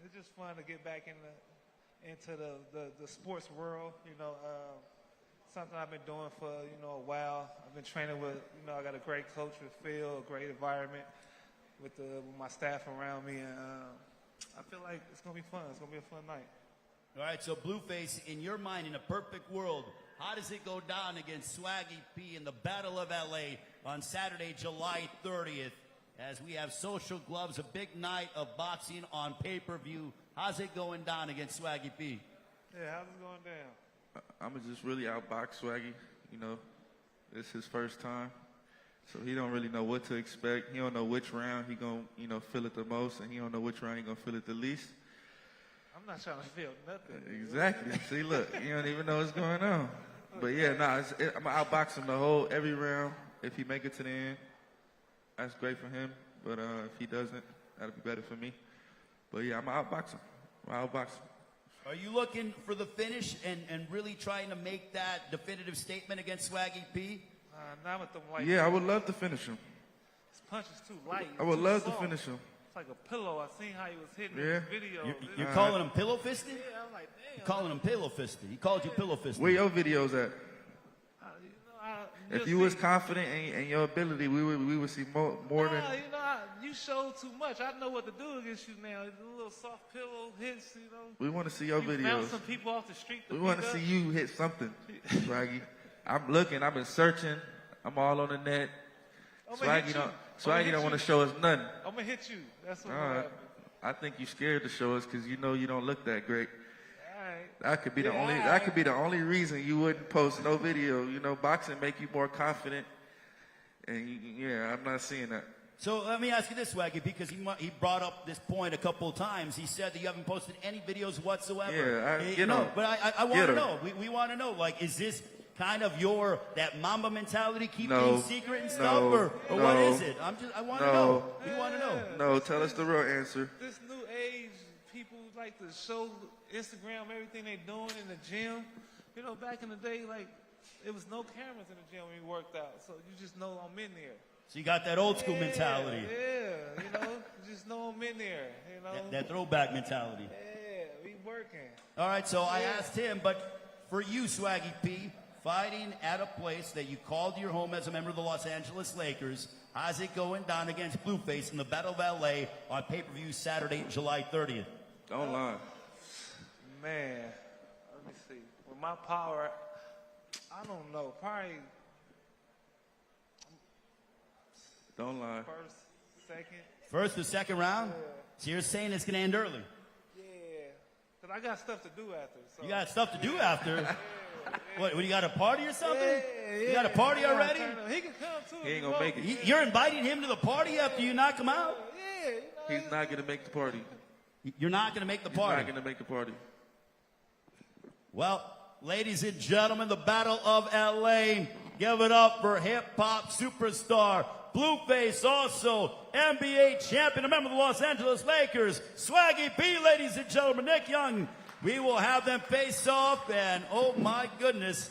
It's just fun to get back into the sports world, you know. Something I've been doing for, you know, a while. I've been training with, you know, I got a great coach with Phil, a great environment with my staff around me, and I feel like it's going to be fun. It's going to be a fun night. All right, so Blueface, in your mind, in a perfect world, how does it go down against Swaggy P in the Battle of LA on Saturday, July 30th, as we have Social Gloves, a big night of boxing on pay-per-view? How's it going down against Swaggy P? Yeah, how's it going down? I'm going to just really outbox Swaggy. You know, it's his first time. So he don't really know what to expect. He don't know which round he going to, you know, feel it the most, and he don't know which round he going to feel it the least. I'm not trying to feel nothing. Exactly. See, look, you don't even know what's going on. But yeah, I'm going to outbox him every round. If he make it to the end, that's great for him. But if he doesn't, that'll be better for me. But yeah, I'm going to outbox him. Are you looking for the finish and really trying to make that definitive statement against Swaggy P? Not with them light. Yeah, I would love to finish him. His punch is too light. I would too love soft. to finish him. It's like a pillow. I seen how he was hitting Yeah. in the video. You're calling him pillow fisted? Yeah, I'm like, damn. You're calling him pillow fisted. He called you pillow fisted. Where your videos at? If you was confident in your ability, we would see more than. You know, you show too much. I know what to do against you now. A little soft pillow hits, you know. We want to see your you videos. bounce some people off the street. We want to see you hit something, Swaggy. I'm looking. I've been searching. I'm all on the net. Swaggy don't want to show us nothing. I'm gonna hit you. That's what. All right. I think you're scared to show us because you know you don't look that great. That could be the only. That could be the only reason you wouldn't post no video. You know, boxing make you more confident, and yeah, I'm not seeing that. So let me ask you this, Swaggy, because he brought up this point a couple of times. He said that you haven't posted any videos whatsoever. Yeah, but I want to know. We want to know. Like, is this kind of that Mamba mentality, keep things secret and stuff, or what is it? I want to know. We want to know. No, tell us the real answer. This new age, people like to show Instagram everything they doing in the gym. You know, back in the day, like, it was no cameras in the gym when you worked out, so you just know I'm in there. So you got that old school mentality. Yeah, you know, you just know I'm in there, you know. That throwback mentality. Yeah, we working. All right, so I asked him, but for you, Swaggy P, fighting at a place that you called your home as a member of the Los Angeles Lakers, how's it going down against Blueface in the Battle of LA on pay-per-view Saturday, July 30th? Don't lie. Man, let me see. With my power, I don't know, probably don't lie. First, second. First or second round? Yeah. So you're saying it's going to end early? Yeah, because I got stuff to do after. So. You got stuff to do after? What, you got a party or something? Yeah. You got a party already? He can come too. He ain't gonna make it. You're inviting him to the party after you knock him out? Yeah. You know, He's not gonna make the party. You're not going to make the party? He's not gonna make the party. Well, ladies and gentlemen, the Battle of LA. Give it up for hip-hop superstar Blueface, also NBA champion, a member of the Los Angeles Lakers, Swaggy P, ladies and gentlemen, Nick Young. We will have them face off, and oh my goodness,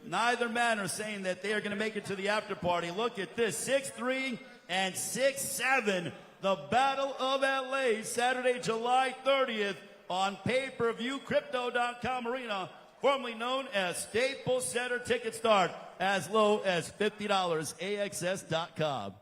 neither man are saying that they are going to make it to the after party. Look at this, 6'3" and 6'7", the Battle of LA, Saturday, July 30th on pay-per-view, Crypto.com Arena, formerly known as Staples Center. Tickets start as low as $50, AXS.com.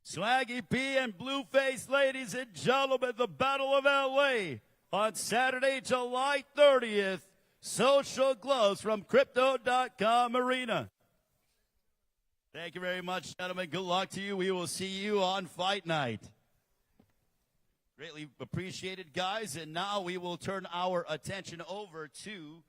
Swaggy P and Blueface, ladies and gentlemen, the Battle of LA on Saturday, July 30th. Social Gloves from Crypto.com Arena. Thank you very much, gentlemen. Good luck to you. We will see you on Fight Night. Greatly appreciated, guys. And now we will turn our attention over to,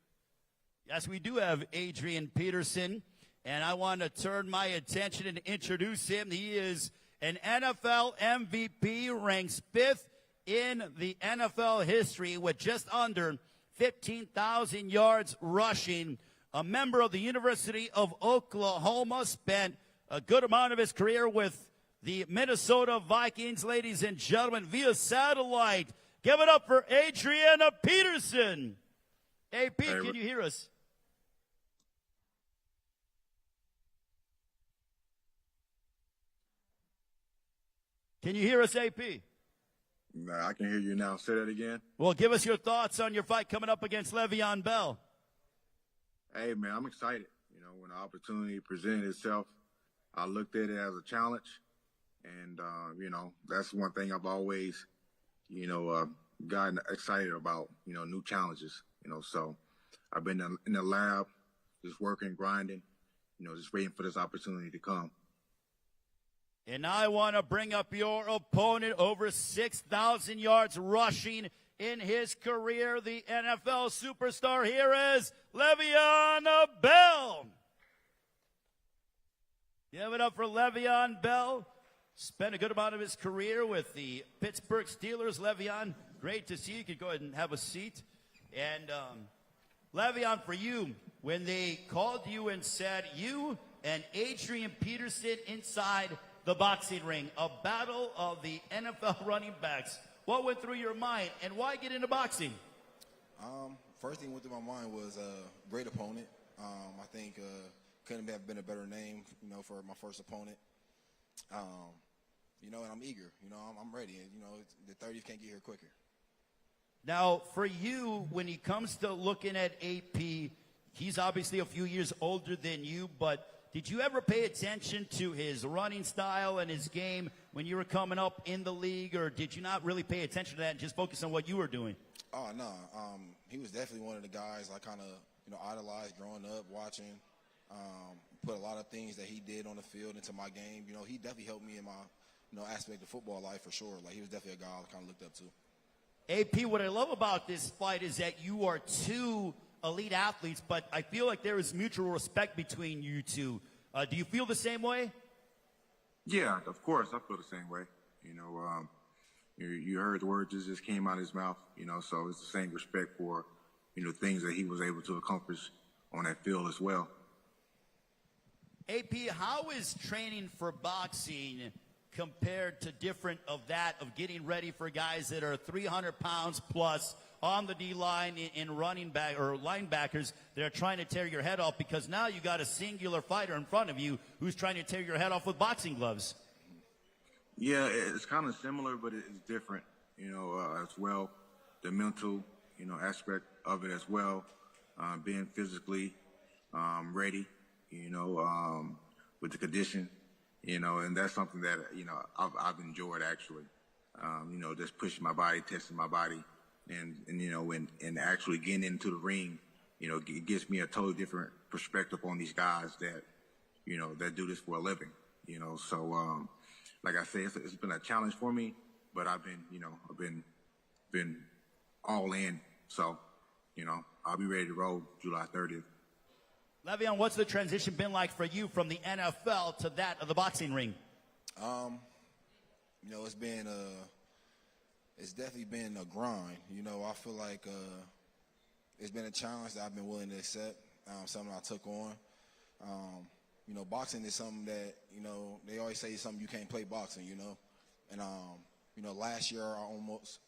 yes, we do have Adrian Peterson. And I want to turn my attention and introduce him. He is an NFL MVP, ranks 5th in the NFL history with just under 15,000 yards rushing. A member of the University of Oklahoma, spent a good amount of his career with the Minnesota Vikings, ladies and gentlemen, via satellite. Give it up for Adrian Peterson. AP, can you hear us? Can you hear us, AP? Nah, I can hear you now. Say that again. Well, give us your thoughts on your fight coming up against Le'Veon Bell. Hey, man, I'm excited. You know, when the opportunity presented itself, I looked at it as a challenge. And, you know, that's one thing I've always, you know, gotten excited about, you know, new challenges. You know, so I've been in the lab, just working, grinding, you know, just waiting for this opportunity to come. And I want to bring up your opponent, over 6,000 yards rushing in his career, the NFL superstar. Here is Le'Veon Bell. Give it up for Le'Veon Bell. Spent a good amount of his career with the Pittsburgh Steelers. Le'Veon, great to see you. You could go ahead and have a seat. And Le'Veon, for you, when they called you and said you and Adrian Peterson inside the boxing ring, a battle of the NFL running backs, what went through your mind, and why get into boxing? First thing went through my mind was a great opponent. I think couldn't have been a better name, you know, for my first opponent. You know, and I'm eager. You know, I'm ready. And, you know, the 30th can't get here quicker. Now, for you, when it comes to looking at AP, he's obviously a few years older than you, but did you ever pay attention to his running style and his game when you were coming up in the league, or did you not really pay attention to that and just focus on what you were doing? Oh, no. He was definitely one of the guys I kind of, you know, idolized growing up, watching. Put a lot of things that he did on the field into my game. You know, he definitely helped me in my, you know, aspect of football life for sure. Like, he was definitely a guy I kind of looked up to. AP, what I love about this fight is that you are two elite athletes, but I feel like there is mutual respect between you two. Do you feel the same way? Yeah, of course, I feel the same way. You know, you heard the words that just came out of his mouth, you know, so it's the same respect for, you know, things that he was able to accomplish on that field as well. AP, how is training for boxing compared to different of that of getting ready for guys that are 300 pounds plus on the D-line in running back or linebackers that are trying to tear your head off, because now you got a singular fighter in front of you who's trying to tear your head off with boxing gloves? Yeah, it's kind of similar, but it's different, you know, as well. The mental, you know, aspect of it as well, being physically ready, you know, with the condition, you know, and that's something that, you know, I've enjoyed actually, you know, just pushing my body, testing my body, and you know, and actually getting into the ring, you know, it gives me a totally different perspective on these guys that, you know, that do this for a living, you know. So, like I said, it's been a challenge for me, but I've been, you know, I've been all in. So, you know, I'll be ready to roll July 30th. Le'Veon, what's the transition been like for you from the NFL to that of the boxing ring? You know, it's definitely been a grind. You know, I feel like it's been a challenge that I've been willing to accept, something I took on. You know, boxing is something that, you know, they always say something you can't play boxing, you know. And, you know, last year I almost,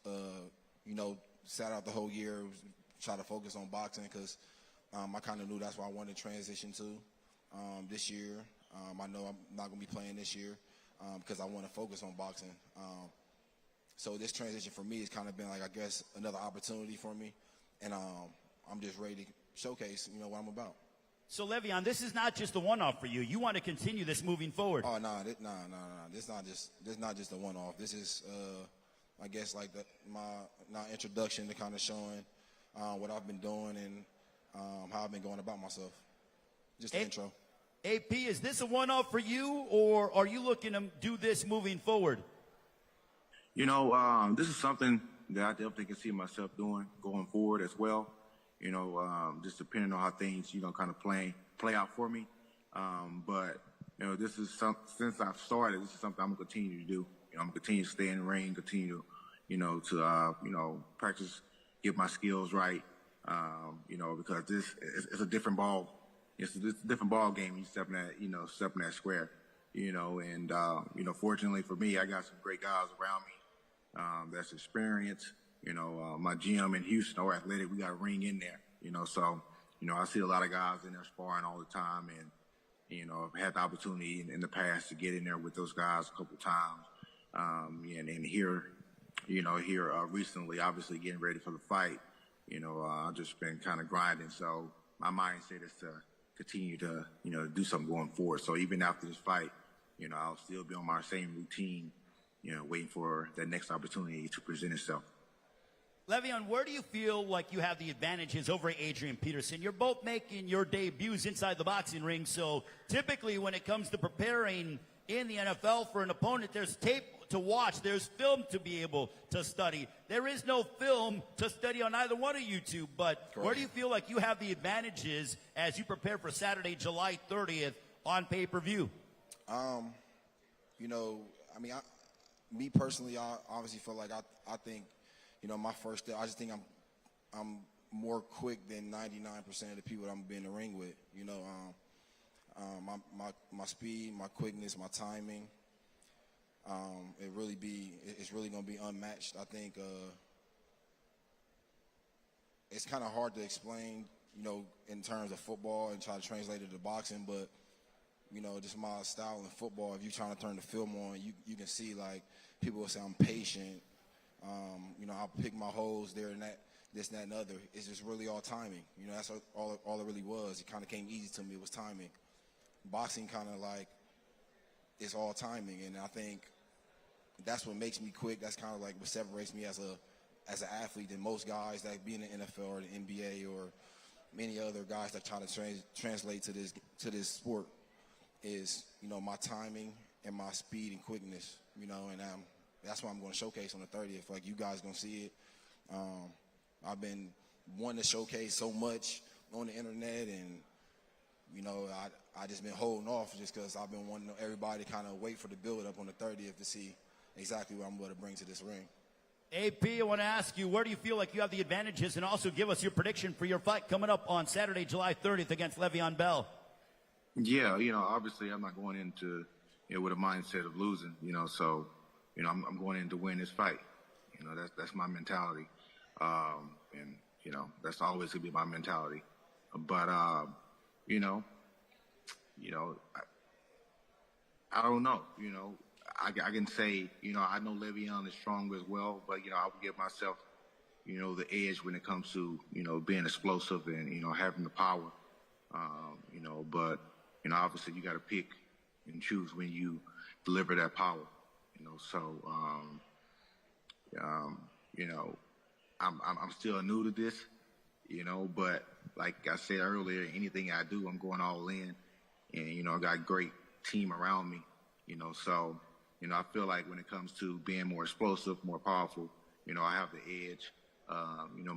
you know, sat out the whole year, try to focus on boxing because I kind of knew that's what I wanted to transition to this year. I know I'm not going to be playing this year because I want to focus on boxing. So this transition for me has kind of been like, I guess, another opportunity for me. And I'm just ready to showcase, you know, what I'm about. So, Le'Veon, this is not just a one-off for you. You want to continue this moving forward. Oh, no. This not just a one-off. This is, I guess, like my introduction to kind of showing what I've been doing and how I've been going about myself. Just the intro. AP, is this a one-off for you, or are you looking to do this moving forward? This is something that I definitely can see myself doing going forward as well. Just depending on how things, kind of play out for me. But this is since I've started, this is something I'm gonna continue to do. I'm gonna continue to stay in the ring, continue, to practice, get my skills right. Because this is a different ball. It's a different ball game when you step in that square. Fortunately for me, I got some great guys around me. That's experienced. My gym in Houston or Athletic, we got a ring in there. I see a lot of guys in there sparring all the time, and I've had the opportunity in the past to get in there with those guys a couple times. And here recently, obviously getting ready for the fight. I've just been kind of grinding. So my mindset is to continue to do something going forward. So even after this fight, I'll still be on my same routine, waiting for that next opportunity to present itself. Le'Veon, where do you feel like you have the advantages over Adrian Peterson? You're both making your debuts inside the boxing ring, so typically when it comes to preparing in the NFL for an opponent, there's tape to watch, there's film to be able to study. There is no film to study on either one of you two, but where do you feel like you have the advantages as you prepare for Saturday, July 30th on pay-per-view? Me personally, I obviously feel like I think, my first step, I just think I'm more quick than 99% of the people that I'm gonna be in the ring with. My speed, my quickness, my timing. It's really gonna be unmatched. I think it's kind of hard to explain, in terms of football and try to translate it to boxing, but just my style in football. If you're trying to turn the film on, you can see like people will say I'm patient. I'll pick my holes there and that, this, that, and other. It's just really all timing. That's all it really was. It kind of came easy to me. It was timing. Boxing kind of like, it's all timing, and I think that's what makes me quick. That's kind of like what separates me as an athlete than most guys that be in the NFL or the NBA or many other guys that try to translate to this sport is, my timing and my speed and quickness, and that's what I'm going to showcase on the 30th. Like, you guys going to see it. I've been wanting to showcase so much on the internet, and, I just been holding off just because I've been wanting everybody to kind of wait for the build-up on the 30th to see exactly what I'm going to bring to this ring. AP, I want to ask you, where do you feel like you have the advantages? And also give us your prediction for your fight coming up on Saturday, July 30th against Le'Veon Bell. Yeah, obviously I'm not going into with a mindset of losing, so, I'm going in to win this fight. That's my mentality. And, that's always going to be my mentality. But, I don't know, I can say, I know Le'Veon is strong as well, but, I would give myself, the edge when it comes to, being explosive and, having the power. But, obviously you got to pick and choose when you deliver that power, so, I'm still new to this, but like I said earlier, anything I do, I'm going all in, and, I got a great team around me, so, I feel like when it comes to being more explosive, more powerful, I have the edge.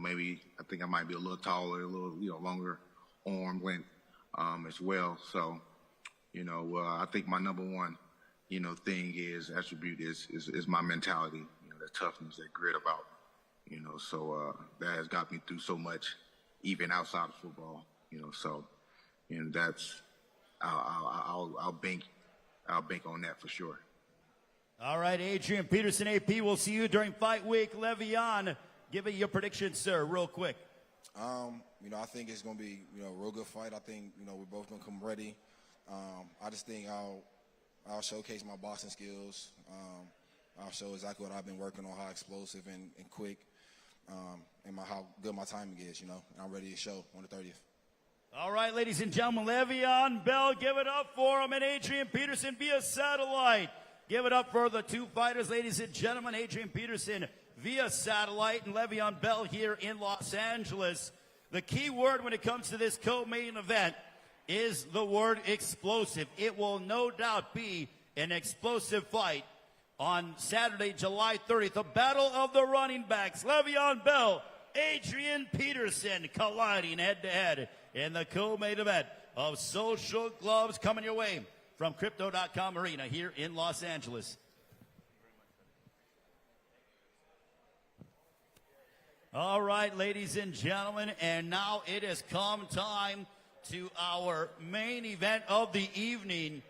Maybe I think I might be a little taller, a little, longer arm length, as well. So, I think my number one, thing attribute is my mentality, the toughness, that grit about, so, that has got me through so much, even outside of football, so, that's, I'll bank on that for sure. All right, Adrian Peterson, AP, we'll see you during fight week. Le'Veon, give me your prediction, sir, real quick. I think it's going to be, a real good fight. I think, we're both going to come ready. I just think I'll showcase my boxing skills. I'll show exactly what I've been working on, how explosive and quick, and how good my timing is, and I'm ready to show on the 30th. All right, ladies and gentlemen, Le'Veon Bell, give it up for him, and Adrian Peterson via satellite. Give it up for the two fighters, ladies and gentlemen. Adrian Peterson via satellite and Le'Veon Bell here in Los Angeles. The key word when it comes to this co-main event is the word explosive. It will no doubt be an explosive fight on Saturday, July 30th. The battle of the running backs. Le'Veon Bell, Adrian Peterson colliding head-to-head in the co-main event of Social Gloves, coming your way from Crypto.com Arena here in Los Angeles. All right, ladies and gentlemen, and now it has come time to our main event of the evening.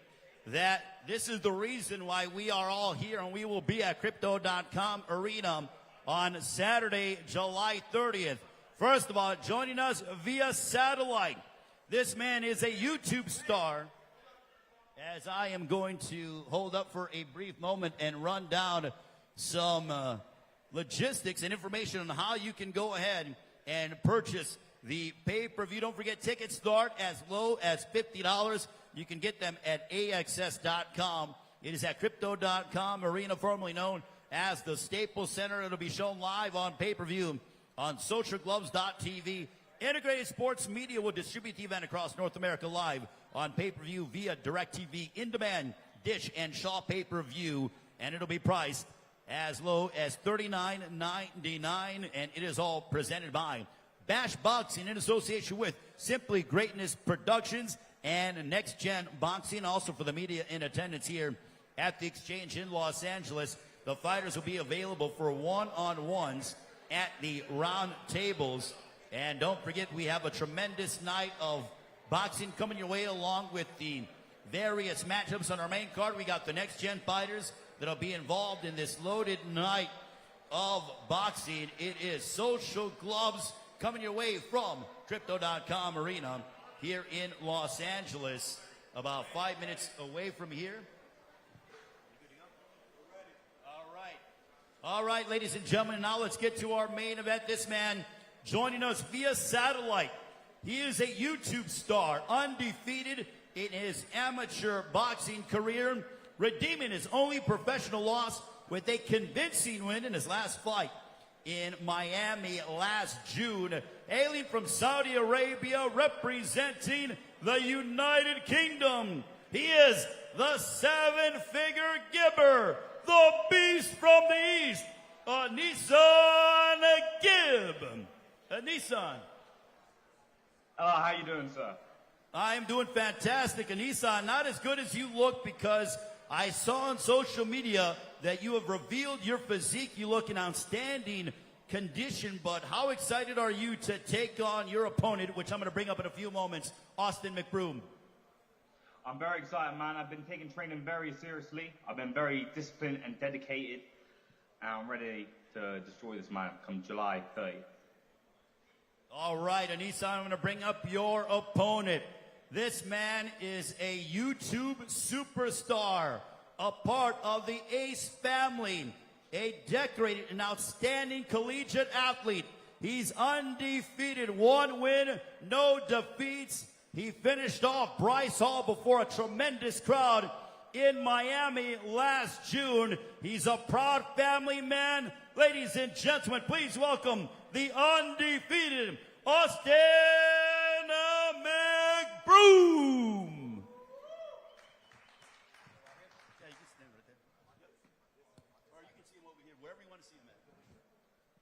That this is the reason why we are all here, and we will be at Crypto.com Arena on Saturday, July 30th. First of all, joining us via satellite, this man is a YouTube star. As I am going to hold up for a brief moment and run down some logistics and information on how you can go ahead and purchase the pay-per-view. Don't forget, tickets start as low as $50. You can get them at AXS.com. It is at Crypto.com Arena, formerly known as the Staples Center. It'll be shown live on pay-per-view on socialgloves.tv. Integrated Sports Media will distribute the event across North America live on pay-per-view via DirecTV, in-demand, Dish, and Shaw pay-per-view. And it'll be priced as low as $39.99, and it is all presented by Bash Boxing in association with Simply Greatness Productions and Next Gen Boxing. Also for the media in attendance here at the Exchange in Los Angeles, the fighters will be available for one-on-ones at the round tables. And don't forget, we have a tremendous night of boxing coming your way, along with the various matchups on our main card. We got the Next Gen fighters that'll be involved in this loaded night of boxing. It is Social Gloves coming your way from Crypto.com Arena here in Los Angeles, about 5 minutes away from here. All right, ladies and gentlemen, now let's get to our main event. This man joining us via satellite. He is a YouTube star, undefeated in his amateur boxing career, redeeming his only professional loss with a convincing win in his last fight in Miami last June. Hailing from Saudi Arabia, representing the United Kingdom, he is the seven-figure gibber, the beast from the east, Nissan Gibb. Nissan. Hello, how you doing, sir? I am doing fantastic. Nissan, not as good as you look, because I saw on social media that you have revealed your physique. You look in outstanding condition, but how excited are you to take on your opponent, which I'm going to bring up in a few moments, Austin McBroom? I'm very excited, man. I've been taking training very seriously. I've been very disciplined and dedicated, and I'm ready to destroy this man come July 30th. All right, Nissan, I'm going to bring up your opponent. This man is a YouTube superstar, a part of the Ace family, a decorated and outstanding collegiate athlete. He's undefeated, one win, no defeats. He finished off Bryce Hall before a tremendous crowd in Miami last June. He's a proud family man. Ladies and gentlemen, please welcome the undefeated Austin McBroom.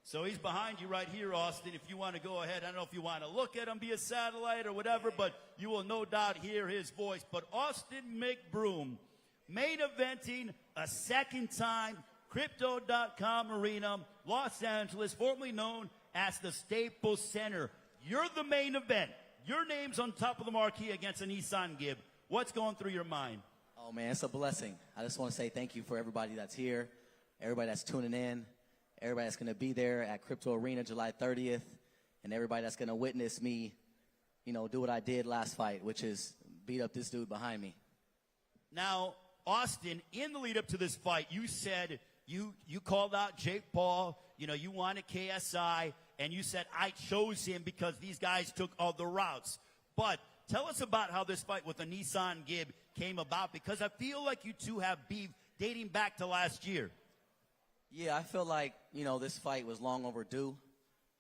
So he's behind you right here, Austin. If you want to go ahead, I don't know if you want to look at him via satellite or whatever, but you will no doubt hear his voice. But Austin McBroom, main eventing a second time, Crypto.com Arena, Los Angeles, formerly known as the Staples Center. You're the main event. Your name's on top of the marquee against a Nissan Gibb. What's going through your mind? Oh, man, it's a blessing. I just want to say thank you for everybody that's here, everybody that's tuning in, everybody that's going to be there at Crypto Arena July 30th, and everybody that's going to witness me, you know, do what I did last fight, which is beat up this dude behind me. Now, Austin, in the lead up to this fight, you said you called out Jake Paul, you know, you wanted KSI, and you said, I chose him because these guys took other routes. But tell us about how this fight with the Nissan Gibb came about, because I feel like you two have beef dating back to last year. Yeah, I feel like, you know, this fight was long overdue.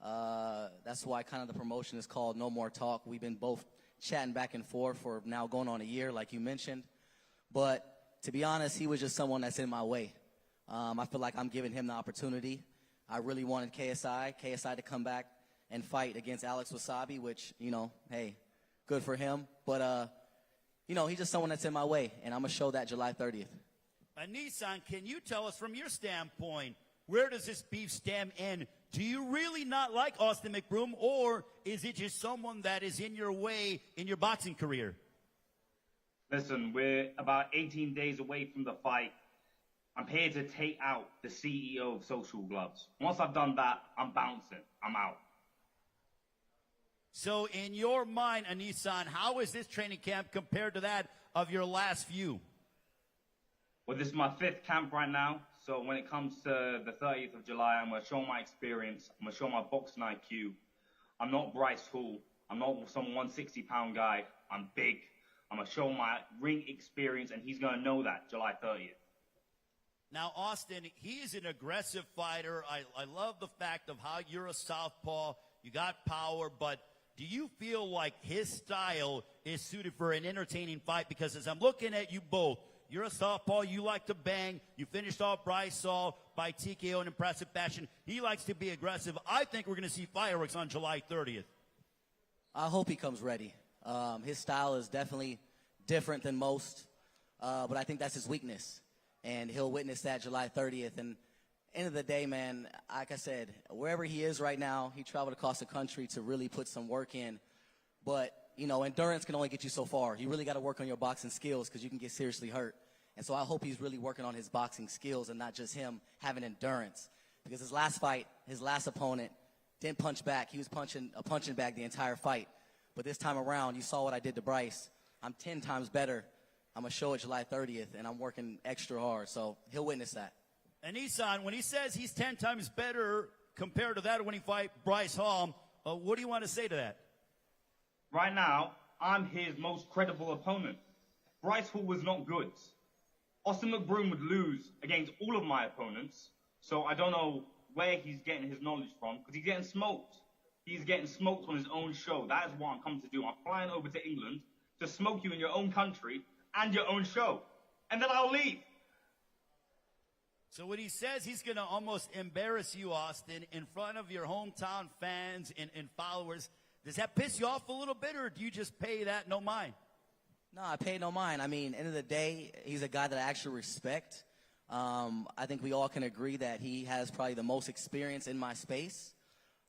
That's why kind of the promotion is called No More Talk. We've been both chatting back and forth for now going on a year, like you mentioned. But to be honest, he was just someone that's in my way. I feel like I'm giving him the opportunity. I really wanted KSI to come back and fight against Alex Wasabi, which, hey, good for him. But, he's just someone that's in my way, and I'm going to show that July 30th. Nissan, can you tell us from your standpoint, where does this beef stem in? Do you really not like Austin McBroom, or is it just someone that is in your way in your boxing career? Listen, we're about 18 days away from the fight. I'm here to take out the CEO of Social Gloves. Once I've done that, I'm bouncing. I'm out. So in your mind, Nissan, how is this training camp compared to that of your last few? Well, this is my 5th camp right now. So when it comes to the 30th of July, I'm going to show my experience. I'm going to show my boxing IQ. I'm not Bryce Hall. I'm not some 160-pound guy. I'm big. I'm going to show my ring experience, and he's going to know that July 30th. Now, Austin, he's an aggressive fighter. I love the fact of how you're a southpaw. You got power, but do you feel like his style is suited for an entertaining fight? Because as I'm looking at you both, you're a southpaw. You like to bang. You finished off Bryce Hall by TKO in impressive fashion. He likes to be aggressive. I think we're going to see fireworks on July 30th. I hope he comes ready. His style is definitely different than most, but I think that's his weakness. And he'll witness that July 30th. And end of the day, man, like I said, wherever he is right now, he traveled across the country to really put some work in. But, endurance can only get you so far. You really got to work on your boxing skills because you can get seriously hurt. And so I hope he's really working on his boxing skills and not just him having endurance. Because his last fight, his last opponent, didn't punch back. He was a punching bag the entire fight. But this time around, you saw what I did to Bryce. I'm 10 times better. I'm going to show it July 30th, and I'm working extra hard. So he'll witness that. And Nissan, when he says he's 10 times better compared to that when he fight Bryce Hall, what do you want to say to that? Right now, I'm his most credible opponent. Bryce Hall was not good. Austin McBroom would lose against all of my opponents, so I don't know where he's getting his knowledge from, because he's getting smoked. He's getting smoked on his own show. That is what I'm coming to do. I'm flying over to England to smoke you in your own country and your own show. And then I'll leave. So when he says he's going to almost embarrass you, Austin, in front of your hometown fans and followers, does that piss you off a little bit, or do you just pay that no mind? No, I pay no mind. I mean, end of the day, he's a guy that I actually respect. I think we all can agree that he has probably the most experience in my space.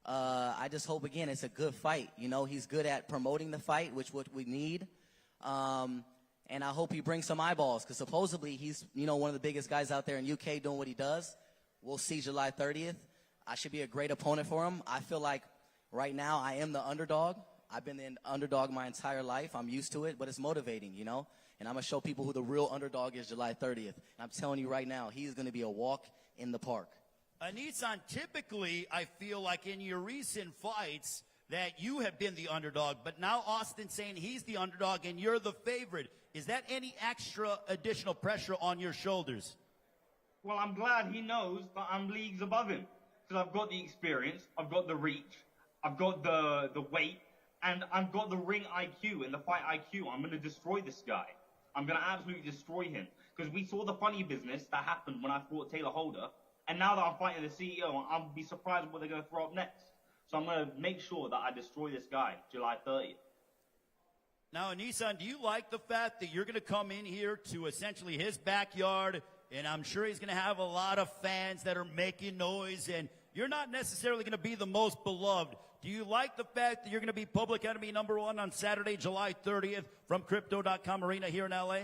I just hope, again, it's a good fight. He's good at promoting the fight, which what we need. And I hope he brings some eyeballs, because supposedly he's, one of the biggest guys out there in UK doing what he does. We'll see July 30th. I should be a great opponent for him. I feel like right now I am the underdog. I've been the underdog my entire life. I'm used to it, but it's motivating, And I'm going to show people who the real underdog is July 30th. And I'm telling you right now, he's going to be a walk in the park. Nissan, typically, I feel like in your recent fights that you have been the underdog, but now Austin's saying he's the underdog and you're the favorite. Is that any extra additional pressure on your shoulders? Well, I'm glad he knows that I'm leagues above him, because I've got the experience, I've got the reach, I've got the weight, and I've got the ring IQ and the fight IQ. I'm going to destroy this guy. I'm going to absolutely destroy him, because we saw the funny business that happened when I fought Taylor Holder, and now that I'm fighting the CEO, I'll be surprised what they're going to throw up next. So I'm going to make sure that I destroy this guy July 30th. Now, Nissan, do you like the fact that you're going to come in here to essentially his backyard, and I'm sure he's going to have a lot of fans that are making noise, and you're not necessarily going to be the most beloved. Do you like the fact that you're going to be public enemy #1 on Saturday, July 30th from Crypto.com Arena here in LA?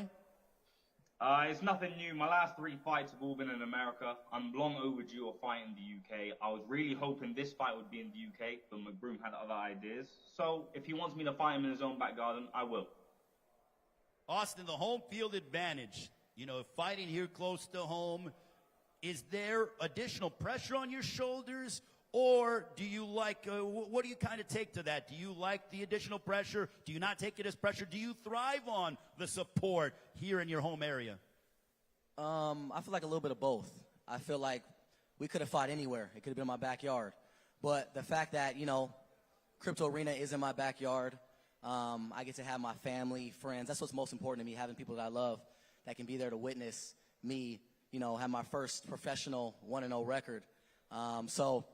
It's nothing new. My last 3 fights have all been in America. I'm long overdue a fight in the UK. I was really hoping this fight would be in the UK, but McBroom had other ideas. So if he wants me to fight him in his own back garden, I will. Austin, the home field advantage, fighting here close to home, is there additional pressure on your shoulders? Or do you like, what do you kind of take to that? Do you like the additional pressure? Do you not take it as pressure? Do you thrive on the support here in your home area? I feel like a little bit of both. I feel like we could have fought anywhere. It could have been my backyard. But the fact that, Crypto Arena is in my backyard, I get to have my family, friends. That's what's most important to me, having people that I love that can be there to witness me, have my first professional 1-0 record. So,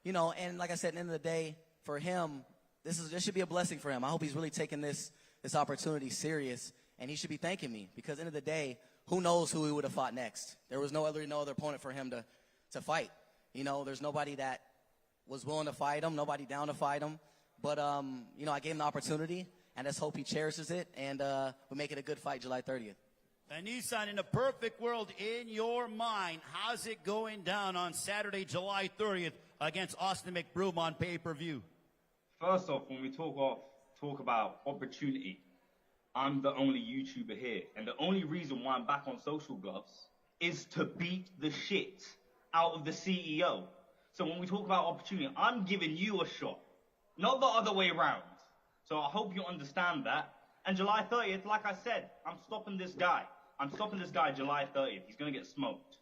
and like I said, at the end of the day, for him, this should be a blessing for him. I hope he's really taking this opportunity serious, and he should be thanking me, because at the end of the day, who knows who he would have fought next? There was no other opponent for him to fight. There's nobody that was willing to fight him, nobody down to fight him. But, I gave him the opportunity, and let's hope he cherishes it, and we make it a good fight July 30th. And Nissan, in a perfect world, in your mind, how's it going down on Saturday, July 30th against Austin McBroom on pay-per-view? First off, when we talk about opportunity, I'm the only YouTuber here. And the only reason why I'm back on Social Gloves is to beat the shit out of the CEO. So when we talk about opportunity, I'm giving you a shot, not the other way around. So I hope you understand that. And July 30th, like I said, I'm stopping this guy. I'm stopping this guy July 30th. He's going to get smoked.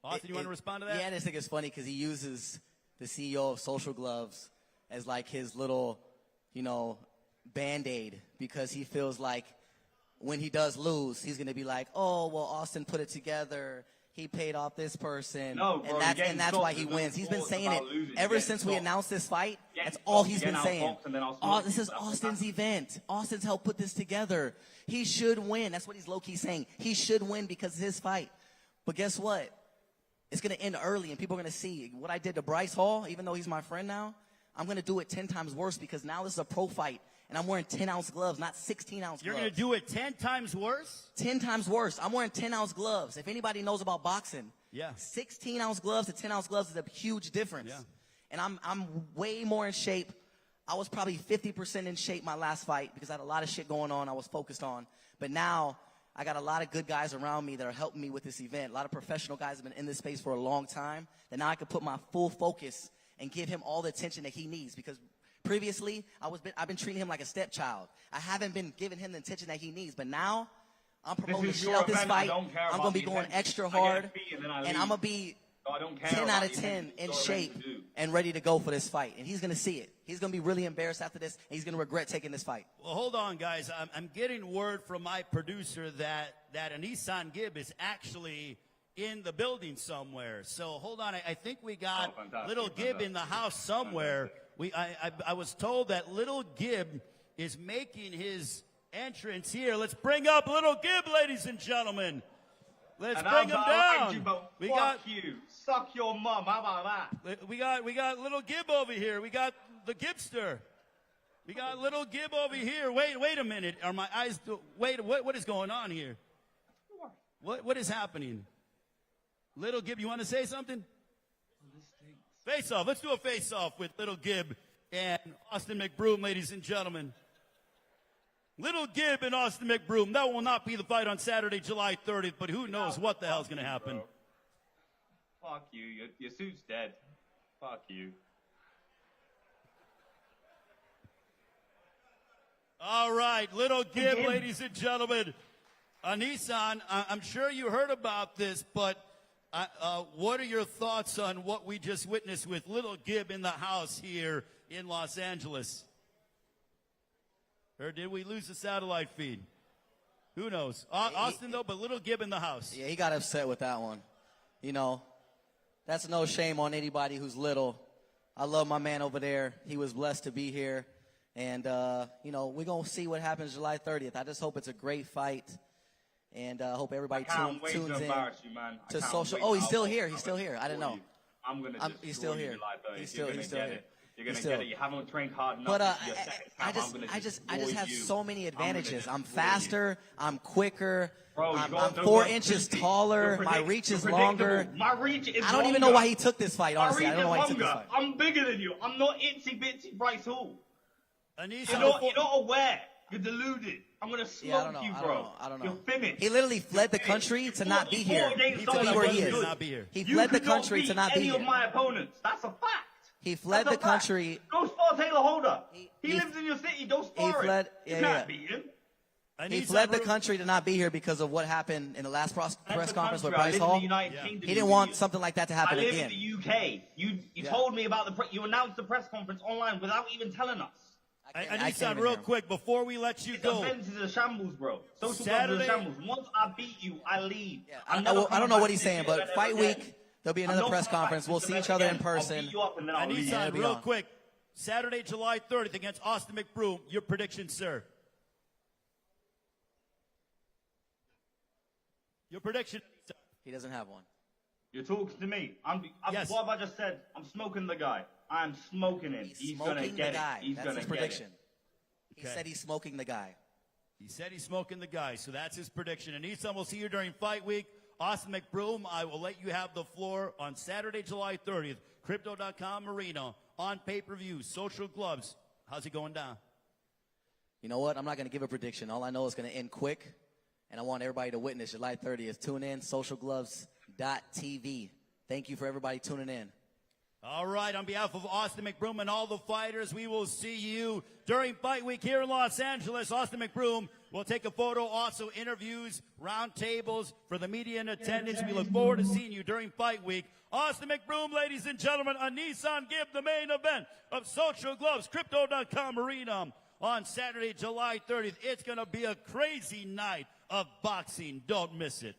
Austin, you want to respond to that? Yeah, I just think it's funny because he uses the CEO of Social Gloves as like his little, Band-Aid, because he feels like when he does lose, he's going to be like, oh, well, Austin put it together. He paid off this person. No, bro, and that's why he wins. He's been saying it ever since we announced this fight. That's all he's been saying. Oh, this is Austin's event. Austin's helped put this together. He should win. That's what he's low-key saying. He should win because it's his fight. But guess what? It's going to end early, and people are going to see what I did to Bryce Hall, even though he's my friend now. I'm going to do it 10 times worse, because now this is a pro fight, and I'm wearing 10-ounce gloves, not 16-ounce gloves. You're going to do it 10 times worse? 10 times worse. I'm wearing 10-ounce gloves. If anybody knows about boxing, 16-ounce gloves to 10-ounce gloves is a huge difference. Yeah. And I'm way more in shape. I was probably 50% in shape my last fight because I had a lot of shit going on I was focused on. But now I got a lot of good guys around me that are helping me with this event. A lot of professional guys have been in this space for a long time. That now I can put my full focus and give him all the attention that he needs, because previously I've been treating him like a stepchild. I haven't been giving him the attention that he needs. But now I'm promoting the shit out this fight. I'm going to be going extra hard, and I'm going to be 10 out of 10 in shape and ready to go for this fight. And he's going to see it. He's going to be really embarrassed after this, and he's going to regret taking this fight. Well, hold on, guys. I'm getting word from my producer that Anisan Gibb is actually in the building somewhere. So hold on. I think we got Little Gibb in the house somewhere. I was told that Little Gibb is making his entrance here. Let's bring up Little Gibb, ladies and gentlemen. Let's bring him down. We got you. Suck your mum. How about that? We got Little Gibb over here. We got the Gibster. We got Little Gibb over here. Wait a minute. Are my eyes? Wait. What is going on here? What is happening? Little Gibb, you want to say something? Face off. Let's do a face off with Little Gibb and Austin McBroom, ladies and gentlemen. Little Gibb and Austin McBroom. That will not be the fight on Saturday, July 30th, but who knows what the hell's going to happen. Fuck you. Your suit's dead. Fuck you. All right, Little Gibb, ladies and gentlemen. Anisan, I'm sure you heard about this, but what are your thoughts on what we just witnessed with Little Gibb in the house here in Los Angeles? Or did we lose the satellite feed? Who knows? Austin, though, but Little Gibb in the house. Yeah, he got upset with that one. That's no shame on anybody who's little. I love my man over there. He was blessed to be here. And, we're going to see what happens July 30th. I just hope it's a great fight. And I hope everybody tunes in to social. Oh, he's still here. He's still here. I didn't know. I'm going to He's still here. He's still here. You're going to get it. You haven't trained hard enough. But I just have so many advantages. I'm faster. I'm quicker. Bro, I'm 4 inches taller. My reach is longer. My reach is I don't even know why he took this fight, honestly. I don't know why he took this fight. I'm bigger than you. I'm not itsy bitsy Bryce Hall. You're not aware. You're deluded. I'm going to smoke you, bro. I don't know. You're finished. He literally fled the country to not be here. To be where he is. He fled the country to not be here. Any of my opponents. That's a fact. He fled the country. Go spar Taylor Holder. He lives in your city. Go spar him. You can't beat him. He fled the country to not be here because of what happened in the last press conference with Bryce Hall. He didn't want something like that to happen again. I live in the UK. You told me about you announced the press conference online without even telling us. Anisan, real quick, before we let you go. Events is a shambles, bro. Social clubs Saturday- is a shambles. Once I beat you, I leave. I don't know what he's saying, but fight week, there'll be another press conference. We'll see each other in person. Anisan, real quick, Saturday, July 30th against Austin McBroom. Your prediction, sir? Your prediction? He doesn't have one. You're talking to me. Yes. What have I just said? I'm smoking the guy. I'm smoking him. He's gonna Smoking get the guy. it. He's That's gonna his get prediction. it. He said he's smoking the guy. He said he's smoking the guy, so that's his prediction. Anisan, we'll see you during fight week. Austin McBroom, I will let you have the floor on Saturday, July 30th. Crypto.com Arena on pay-per-view. Social Gloves. How's it going down? You know what? I'm not going to give a prediction. All I know is going to end quick, and I want everybody to witness July 30th. Tune in, socialgloves.tv. Thank you for everybody tuning in. All right, on behalf of Austin McBroom and all the fighters, we will see you during fight week here in Los Angeles. Austin McBroom will take a photo, also interviews, round tables for the media in attendance. We look forward to seeing you during fight week. Austin McBroom, ladies and gentlemen, Anisan Gibb, the main event of Social Gloves, Crypto.com Arena on Saturday, July 30th. It's going to be a crazy night of boxing. Don't miss it.